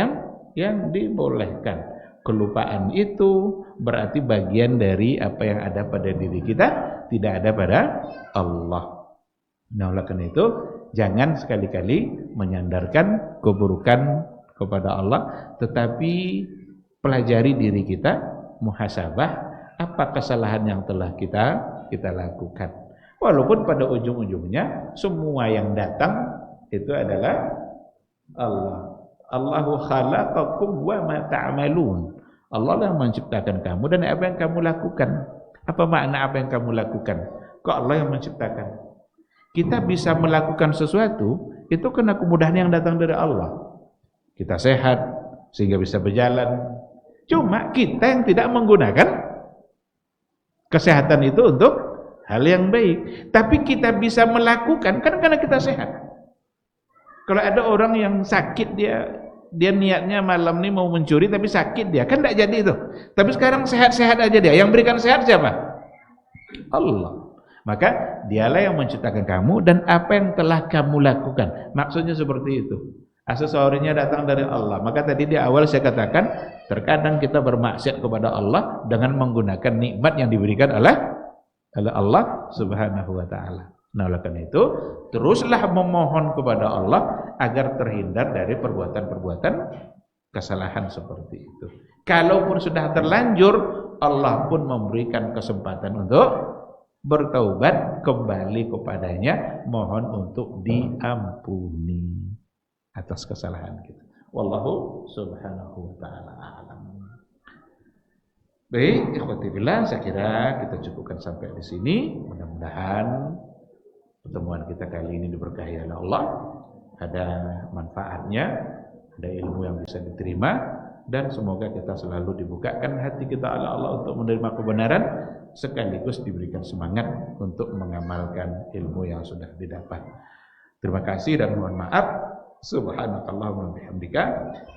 yang dibolehkan. kelupaan itu berarti bagian dari apa yang ada pada diri kita, tidak ada pada Allah. Nah, oleh karena itu jangan sekali-kali menyandarkan keburukan kepada Allah, tetapi pelajari diri kita, muhasabah apa kesalahan yang telah kita lakukan. Walaupun pada ujung-ujungnya semua yang datang itu adalah Allah. Allahu khalaqakum wa ma ta'malun. Allah yang menciptakan kamu dan apa yang kamu lakukan. Apa makna apa yang kamu lakukan? Kok Allah yang menciptakan? Kita bisa melakukan sesuatu itu karena kemudahan yang datang dari Allah. Kita sehat sehingga bisa berjalan. Cuma kita yang tidak menggunakan kesehatan itu untuk hal yang baik. Tapi kita bisa melakukan kan karena kita sehat. Kalau ada orang yang sakit, dia niatnya malam ini mau mencuri tapi sakit dia, kan tidak jadi itu. Tapi sekarang sehat-sehat aja dia. Yang berikan sehat siapa? Allah. Maka dialah yang menciptakan kamu dan apa yang telah kamu lakukan. Maksudnya seperti itu. Aksesorinya datang dari Allah. Maka tadi di awal saya katakan, terkadang kita bermaksiat kepada Allah dengan menggunakan nikmat yang diberikan oleh Allah Subhanahu wa taala. Nah, oleh karena itu, teruslah memohon kepada Allah agar terhindar dari perbuatan-perbuatan kesalahan seperti itu. Kalaupun sudah terlanjur, Allah pun memberikan kesempatan untuk bertaubat kembali kepadanya, mohon untuk diampuni atas kesalahan kita. Wallahu subhanahu wa ta'ala a'lam. Baik, ikhwati billah, saya kira kita cukupkan sampai di sini. Mudah-mudahan pertemuan kita kali ini diberkahi oleh Allah, ada manfaatnya, ada ilmu yang bisa diterima, dan semoga kita selalu dibukakan hati kita oleh Allah untuk menerima kebenaran, sekaligus diberikan semangat untuk mengamalkan ilmu yang sudah didapat. Terima kasih dan mohon maaf. Subhanakallahumma bihamdika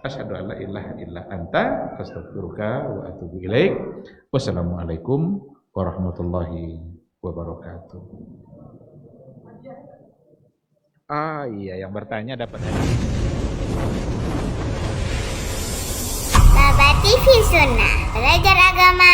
asyhadu an la ilaha illa anta astaghfiruka wa atubu ilaik. Wassalamualaikum warahmatullahi wabarakatuh. Iya, yang bertanya dapat hadiah. Baba TV Sunnah, belajar agama